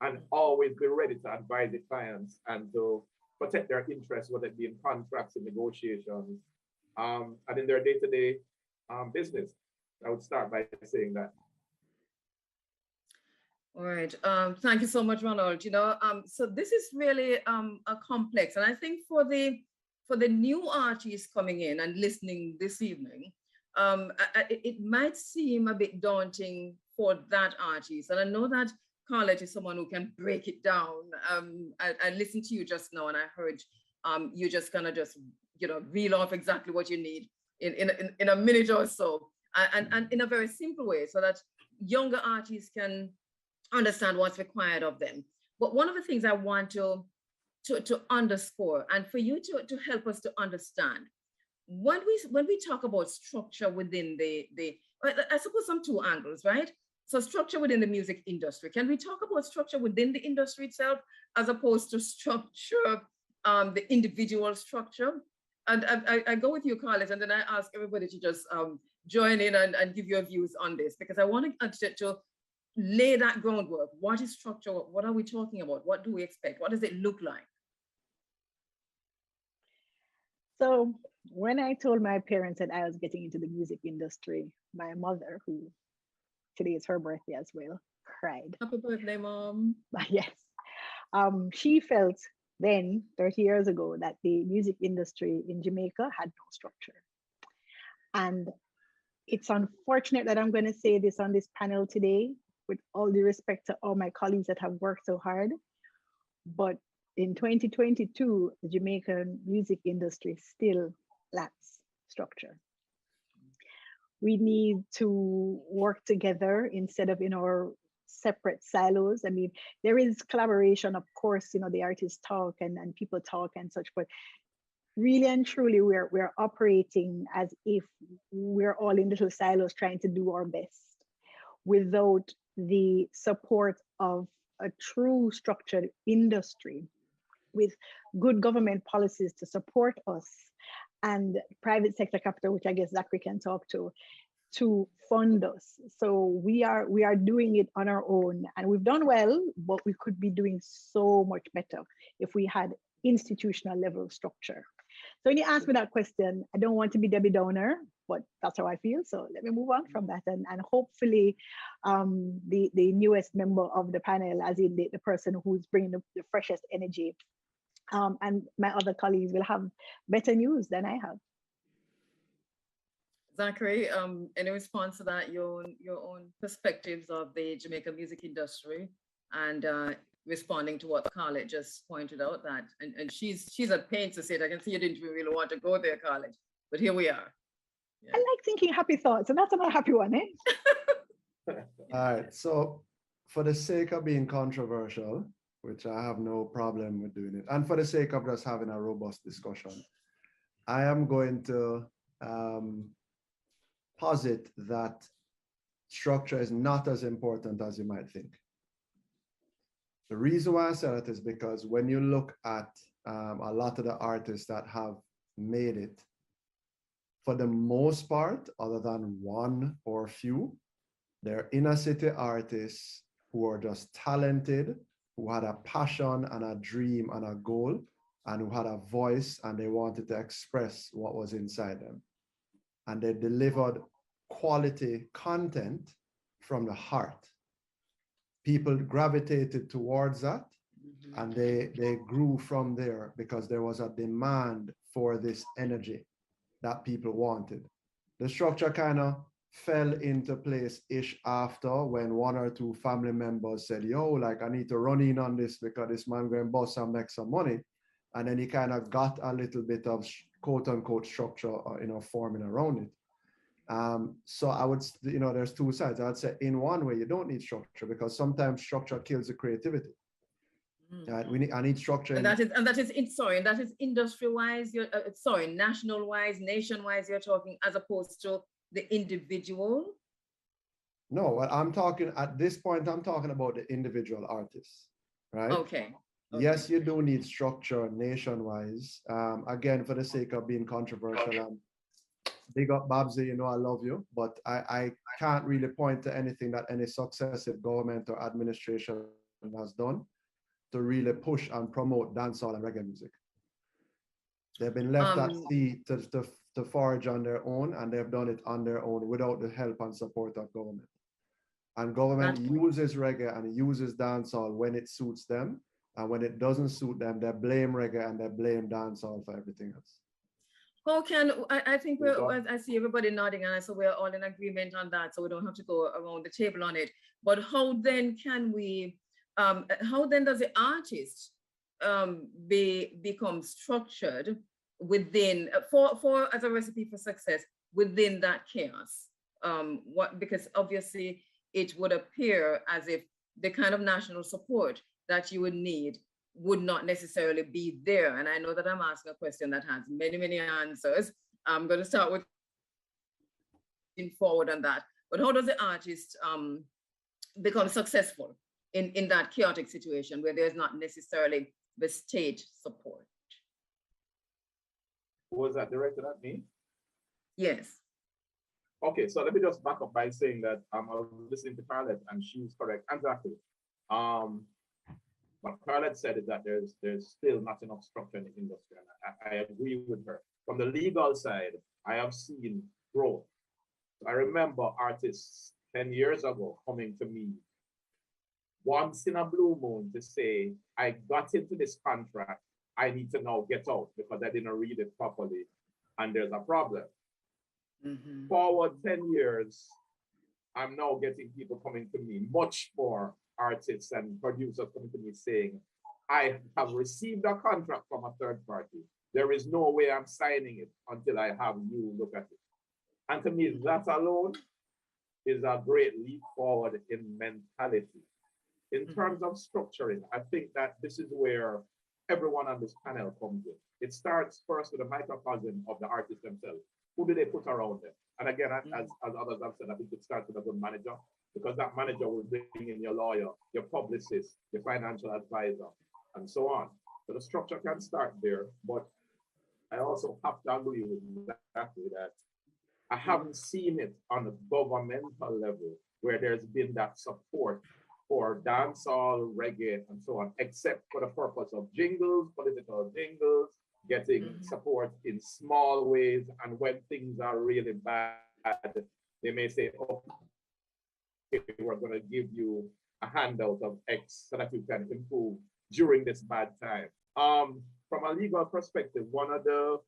And always be ready to advise the clients and to protect their interests, whether it be in contracts and negotiations, and in their day-to-day business. I would start by saying that. All right. Thank you so much, Ronald. So this is really a complex, and I think for the new artists coming in and listening this evening, it might seem a bit daunting for that artist. And I know that Carlet is someone who can break it down. I listened to you just now, and I heard you just kind of reel off exactly what you need in a minute or so, and in a very simple way, so that younger artists can understand what's required of them. But one of the things I want to underscore, and for you to help us to understand, when we talk about structure within I suppose some two angles, right? So structure within the music industry. Can we talk about structure within the industry itself as opposed to structure, the individual structure? And I go with you, Carlos, and then I ask everybody to just join in and give your views on this, because I want to lay that groundwork. What is structure? What are we talking about? What do we expect? What does it look like? So when I told my parents that I was getting into the music industry, my mother, who today is her birthday as well, cried. Happy birthday, Mom. Yes. She felt then, 30 years ago, that the music industry in Jamaica had no structure. And it's unfortunate that I'm going to say this on this panel today, with all due respect to all my colleagues that have worked so hard. But in 2022, the Jamaican music industry still lacks structure. We need to work together instead of in our separate silos. I mean, there is collaboration, of course, you know, the artists talk and people talk and such, but really and truly we're operating as if we're all in little silos trying to do our best without the support of a true structured industry with good government policies to support us and private sector capital, which I guess Zachary can talk to fund us. So we are doing it on our own, and we've done well, but we could be doing so much better if we had institutional level structure. So when you ask me that question, I don't want to be Debbie Downer, but that's how I feel. So let me move on from that, and hopefully the newest member of the panel, as in the person who's bringing the freshest energy, and my other colleagues will have better news than I have. Zachary, any response to that, your own perspectives of the Jamaican music industry, and responding to what Khaled just pointed out, that and she's at pains to say it. I can see you didn't really want to go there, Khaled, but here we are. Yeah. I like thinking happy thoughts, and that's not a happy one, eh? All right, so for the sake of being controversial, which I have no problem with doing it, and for the sake of just having a robust discussion, I am going to posit that structure is not as important as you might think. The reason why I say that is because when you look at a lot of the artists that have made it, for the most part, other than one or few, they're inner city artists who are just talented, who had a passion and a dream and a goal, and who had a voice and they wanted to express what was inside them. And they delivered quality content from the heart. People gravitated towards that, and they grew from there because there was a demand for this energy that people wanted. The structure kind of fell into place-ish after, when one or two family members said, yo, like, I need to run in on this because this man going to bust and make some money. And then he kind of got a little bit of quote unquote structure, forming around it. So I would, there's two sides. I'd say in one way, you don't need structure because sometimes structure kills the creativity. Right? I need structure. And that is industry-wise, national-wise, nation-wise, you're talking, as opposed to the individual? No, well, I'm talking, at this point, I'm talking about the individual artists, right? Okay. Yes, you do need structure nation-wise. Again, for the sake of being controversial, big up Babsy, I love you, but I can't really point to anything that any successive government or administration has done to really push and promote dancehall and reggae music. They've been left at sea to forage on their own, and they've done it on their own without the help and support of government. And government uses reggae and uses dancehall when it suits them, and when it doesn't suit them, they blame reggae and they blame dancehall for everything else. How can, I think I see everybody nodding, and so we're all in agreement on that, so we don't have to go around the table on it. But how then can we, how then does the artist become structured within, for as a recipe for success within that chaos? Because obviously it would appear as if the kind of national support that you would need would not necessarily be there. And I know that I'm asking a question that has many, many answers. I'm going to start with forward on that. But how does the artist become successful in that chaotic situation where there's not necessarily the state support? Was that directed at me? Yes. Okay, so let me just back up by saying that I was listening to Carlette and she's correct. Exactly. What Carlette said is that there's still not enough structure in the industry, and I agree with her. From the legal side, I have seen growth. I remember artists 10 years ago coming to me once in a blue moon to say, I got into this contract, I need to now get out because I didn't read it properly and there's a problem. Forward 10 years, I'm now getting people coming to me, much more artists and producers coming to me saying, I have received a contract from a third party. There is no way I'm signing it until I have you look at it. And to me, that alone is a great leap forward in mentality. In terms of structuring, I think that this is where everyone on this panel comes in. It starts first with a microcosm of the artists themselves. Who do they put around them? And again, as others have said, I think it starts with a good manager, because that manager will bring in your lawyer, your publicist, your financial advisor, and so on. So the structure can start there, but I also have to agree with that I haven't seen it on a governmental level where there's been that support for dancehall, reggae, and so on, except for the purpose of jingles, political jingles, getting support in small ways. And when things are really bad, they may say, okay, we're going to give you a handout of X so that you can improve during this bad time. From a legal perspective, one of the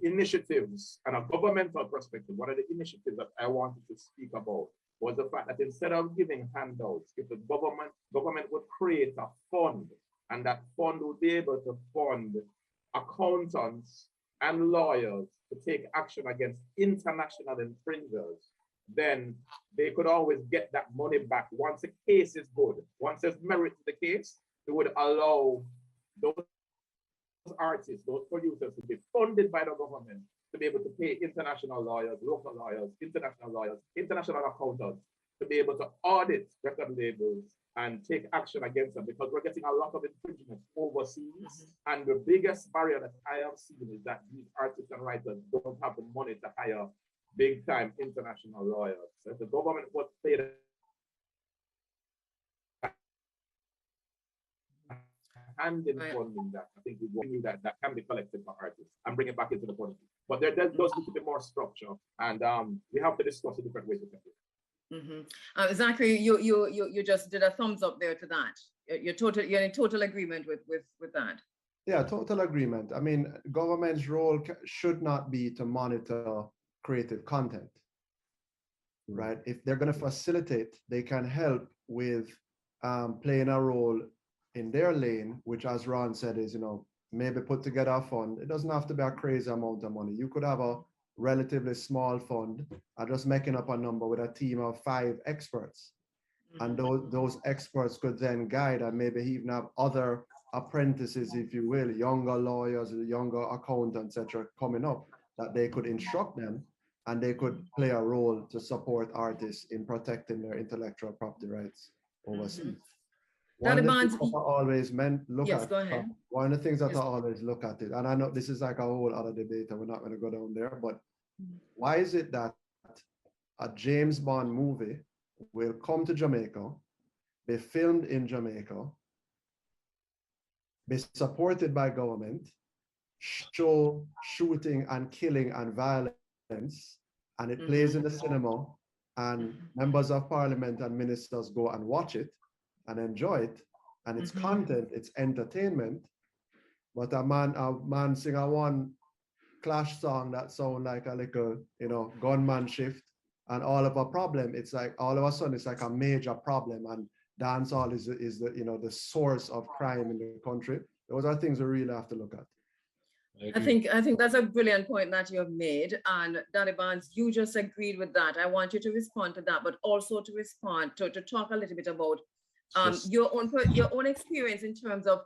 initiatives, and a governmental perspective, one of the initiatives that I wanted to speak about was the fact that instead of giving handouts, if the government would create a fund, and that fund would be able to fund accountants and lawyers to take action against international infringers, then they could always get that money back once the case is good. Once there's merit to the case, it would allow those artists, those producers to be funded by the government to be able to pay international lawyers, local lawyers, international accountants, to be able to audit record labels and take action against them, because we're getting a lot of infringements overseas. And the biggest barrier that I have seen is that these artists and writers don't have the money to hire big time international lawyers. So if the government would pay the hand in funding that, I think we knew that can be collected for artists and bring it back into the funding. But there does need to be more structure, and we have to discuss the different ways to do it. Zachary, you just did a thumbs up there to that. You're in total agreement with that. Yeah, total agreement. I mean, government's role should not be to monitor creative content, right? If they're going to facilitate, they can help with playing a role in their lane, which, as Ron said, is, maybe put together a fund. It doesn't have to be a crazy amount of money. You could have a relatively small fund and just making up a number with a team of 5 experts. And those experts could then guide and maybe even have other apprentices, if you will, younger lawyers, younger accountants, etc., coming up, that they could instruct them and they could play a role to support artists in protecting their intellectual property rights overseas. One of the things that I always look at, one of the things that I always look at it, and I know this is like a whole other debate and we're not going to go down there, but why is it that a James Bond movie will come to Jamaica, be filmed in Jamaica, be supported by government, show shooting and killing and violence, and it plays in the cinema, and members of parliament and ministers go and watch it and enjoy it, and it's content, it's entertainment, but a man sing a one Clash song that sound like a little, gunman shift, and all of a problem, it's like all of a sudden it's like a major problem, and dancehall is the the source of crime in the country. Those are things we really have to look at. I think that's a brilliant point that you have made, and Danny Barnes, you just agreed with that. I want you to respond to that, but also to respond to talk a little bit about Yes. Your own experience in terms of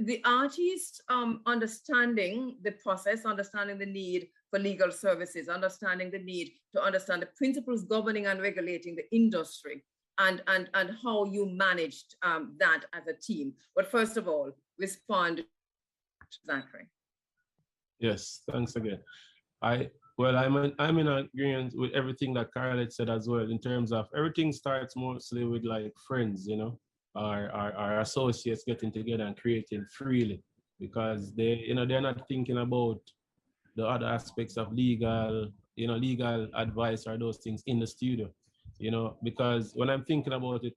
the artist understanding the process, understanding the need for legal services, understanding the need to understand the principles governing and regulating the industry, and how you managed that as a team. But first of all, respond to Zachary. Yes, thanks again. I'm in agreement with everything that Carolette said as well, in terms of everything starts mostly with like friends, you know, our associates getting together and creating freely, because they're not thinking about the other aspects of legal advice or those things in the studio, because when I'm thinking about it,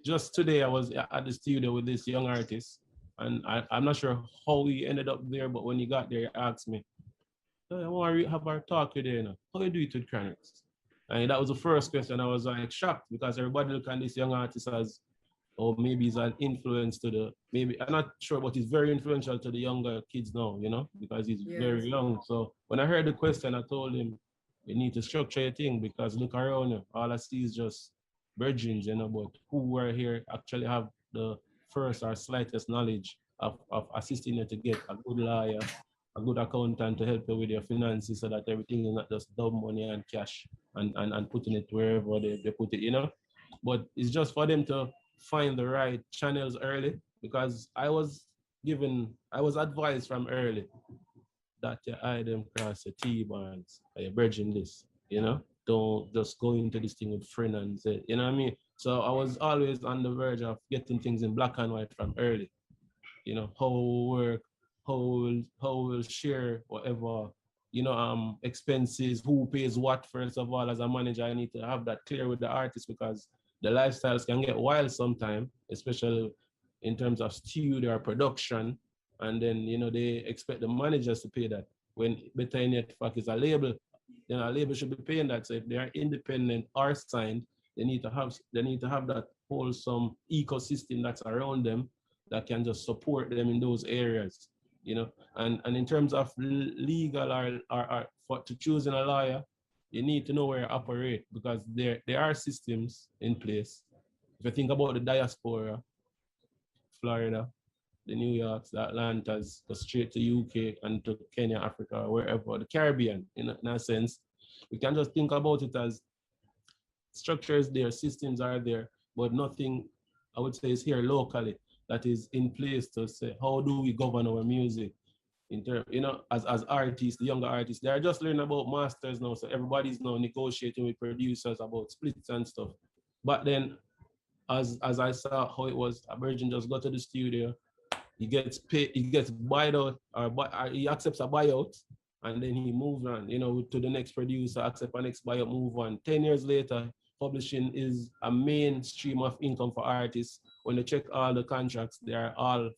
just today I was at the studio with this young artist, and I'm not sure how we ended up there, but when he got there, he asked me, I want to have our talk today, how do you do it with Chronix? And that was the first question. I was like shocked, because everybody look at this young artist as, oh, maybe he's an influence to maybe, I'm not sure, but he's very influential to the younger kids now, because he's very young. So when I heard the question, I told him, you need to structure your thing, because look around you, all I see is just virgins, but who are here actually have the first or slightest knowledge of assisting you to get a good lawyer, a good accountant to help you with your finances, so that everything is not just dumb money and cash and putting it wherever they put it, But it's just for them to find the right channels early, because I was advised from early that you eye them cross the T-bonds, or you're bridging this, Don't just go into this thing with friend and say, you know what I mean? So I was always on the verge of getting things in black and white from early, how we'll work, how we'll share whatever, expenses, who pays what. First of all, as a manager, I need to have that clear with the artist, because the lifestyles can get wild sometimes, especially in terms of studio or production. And then, they expect the managers to pay that, when better in fact is a label. A label should be paying that. So if they are independent or signed, they need to have that wholesome ecosystem that's around them that can just support them in those areas, And in terms of legal or for to choosing a lawyer, you need to know where you operate, because there are systems in place. If you think about the diaspora, Florida, the New Yorks, the Atlantas, go straight to UK and to Kenya, Africa, or wherever, the Caribbean, in a sense, we can just think about it as structures there, systems are there, but nothing, I would say, is here locally that is in place to say, how do we govern our music? In terms, as artists, the younger artists, they are just learning about masters now, so everybody's now negotiating with producers about splits and stuff. But then, as I saw how it was, a virgin just got to the studio, he gets paid, he gets bought out, or he accepts a buyout, and then he moves on, to the next producer, accept a next buyout, move on. 10 years later, publishing is a main stream of income for artists. When they check all the contracts, they are all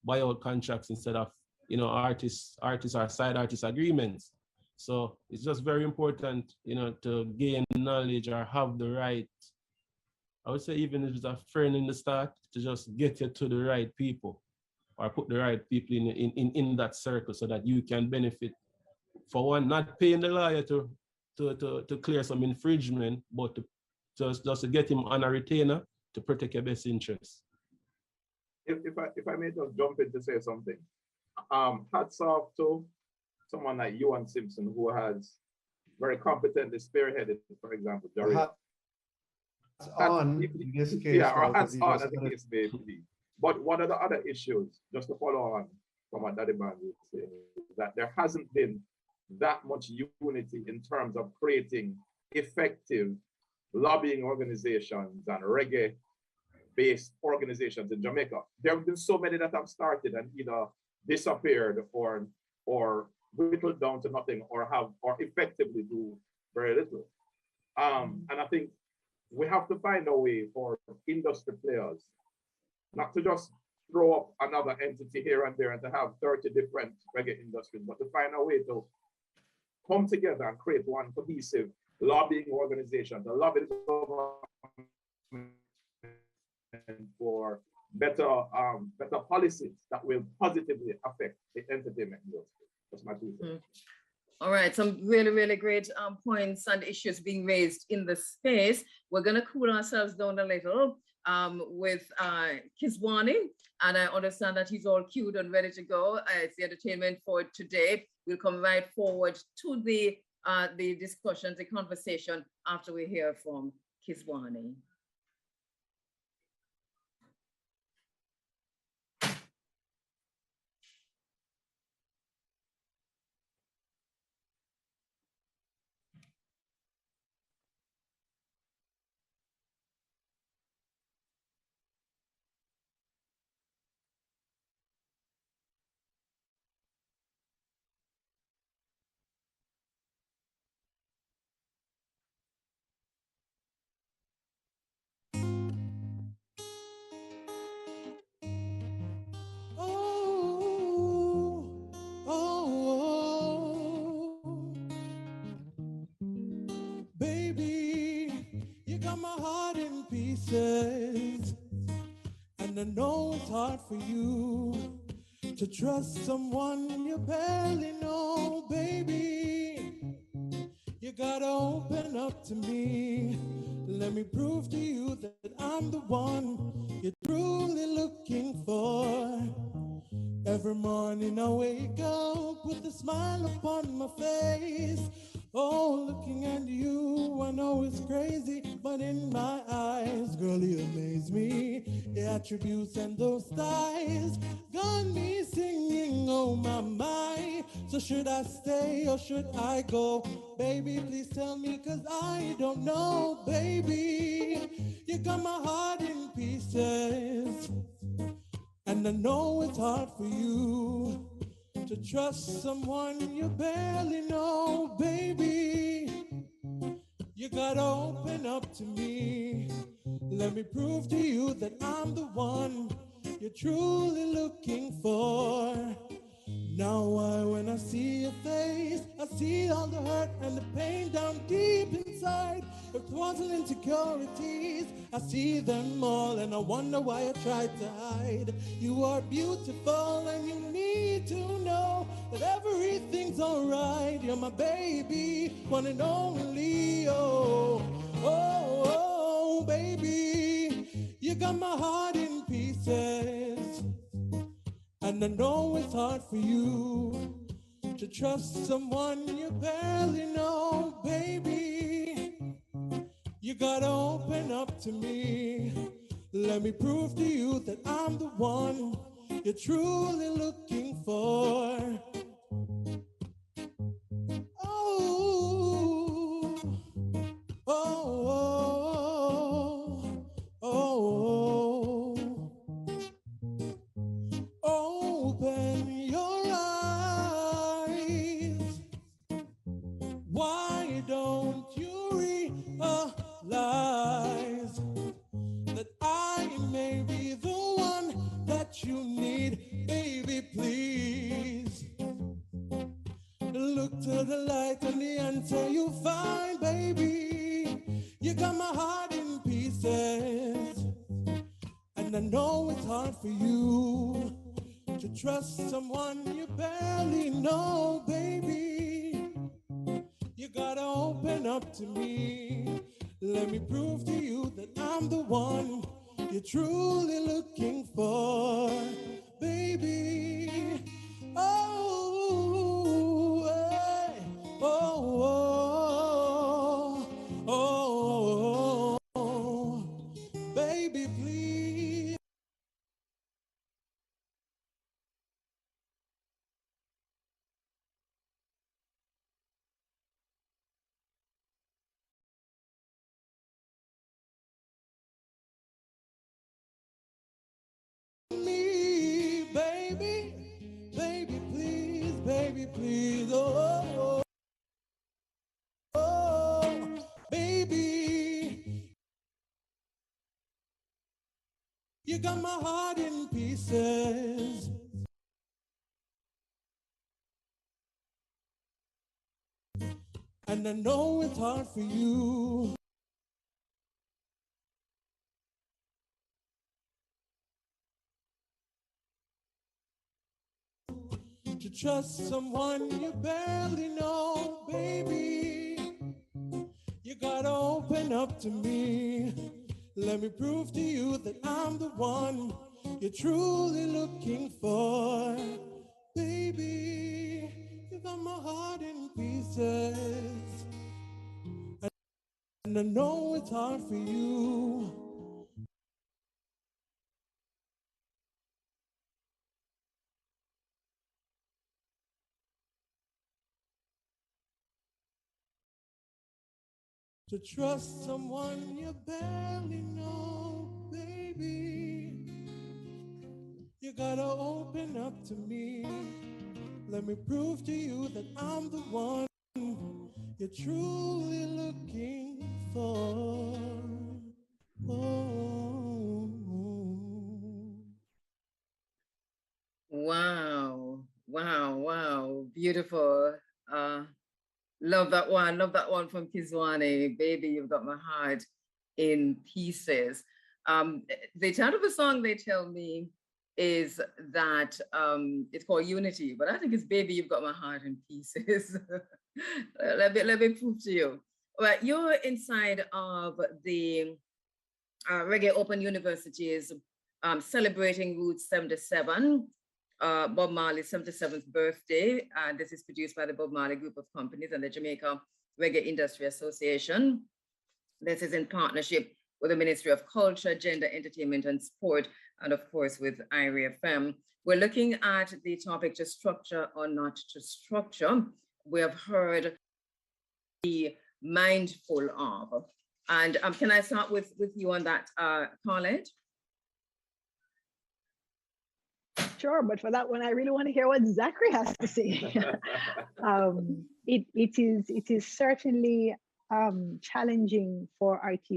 buyout contracts instead of, artists or side artist agreements. So it's just very important, to gain knowledge or have the right, I would say, even if it's a friend in the start, to just get you to the right people, or put the right people in that circle, so that you can benefit. For one, not paying the lawyer to clear some infringement, but to just to get him on a retainer to protect your best interests. If I may just jump in to say something, hats off to someone like Ewan Simpson, who has very competently spearheaded, for example, Jerry. Hats on in this case. Yeah, or hats on, as the case may be. But one of the other issues, just to follow on from what Daddy Man was saying, is that there hasn't been that much unity in terms of creating effective lobbying organizations and reggae-based organizations in Jamaica. There have been so many that have started and either disappeared or whittled down to nothing, or effectively do very little. And I think we have to find a way for industry players not to just throw up another entity here and there and to have 30 different reggae industries, but to find a way to come together and create one cohesive lobbying organization to lobby the government for better policies that will positively affect the entertainment industry. That's my 2 cents. All right, some really, really great points and issues being raised in the space. We're going to cool ourselves down a little. with Kiswani, and I understand that he's all queued and ready to go. It's the entertainment for today. We'll come right forward to the discussion, the conversation after we hear from Kiswani. Baby, you got my heart in pieces, and I know it's hard for you to trust someone you barely know. Baby, you gotta open up to me. Let me prove to you that I'm the one you're truly looking for. Every morning I wake up with a smile upon my face. Oh, looking at you, I know it's crazy, but in my eyes, girl, you amaze me. Your attributes and those thighs got me singing, oh my. So should I stay or should I go? Baby, please tell me, cause I don't know, baby. You got my heart in pieces, and I know it's hard for you to trust someone you barely know, baby. You gotta open up to me. Let me prove to you that I'm the one you're truly looking for. Now when I see your face, I see all the hurt and the pain down deep inside. If it wasn't insecurities, I see them all, and I wonder why I tried to hide. You are beautiful and you need to know that everything's alright. You're my baby, one and only. Oh, oh, oh, baby, you got my heart in pieces, and I know it's hard for you to trust someone you barely know, baby. You gotta open up to me. Let me prove to you that I'm the one you're truly looking for. Oh, oh, oh, oh, oh. Open your eyes. Why don't you realize that I may be the one that you need? Baby, please look to the light and the answer you find, baby. You got my heart in pieces, and I know it's hard for you to trust someone you barely know, baby. You gotta open up to me. Let me prove to you that I'm the one you're truly looking for, baby. Oh, hey, oh, oh, oh, oh, baby, please. Me, baby, baby, please, baby, please, oh, oh, oh, baby, you got my heart in pieces, and I know it's hard for you to trust someone you barely know, baby. You gotta open up to me. Let me prove to you that I'm the one you're truly looking for. Baby, you got my heart in pieces. And I know it's hard for you. To trust someone you barely know, baby. You gotta open up to me. Let me prove to you that I'm the one you're truly looking for. Oh. Wow, wow, wow, beautiful. Love that one. Love that one from Kizwani. Baby, you've got my heart in pieces. The title of the song, they tell me, is that it's called Unity, but I think it's Baby, You've Got My Heart in Pieces. let me prove to you. Well, you're inside of the Reggae Open University's celebrating Route 77, Bob Marley's 77th birthday. This is produced by the Bob Marley Group of Companies and the Jamaica Reggae Industry Association. This is in partnership with the Ministry of Culture, Gender, Entertainment and Sport, and of course with IRI FM. We're looking at the topic, to structure or not to structure. We have heard be mindful of. And can I start with you on that, Khaled? Sure, but for that one, I really want to hear what Zachary has to say. It is certainly challenging for artists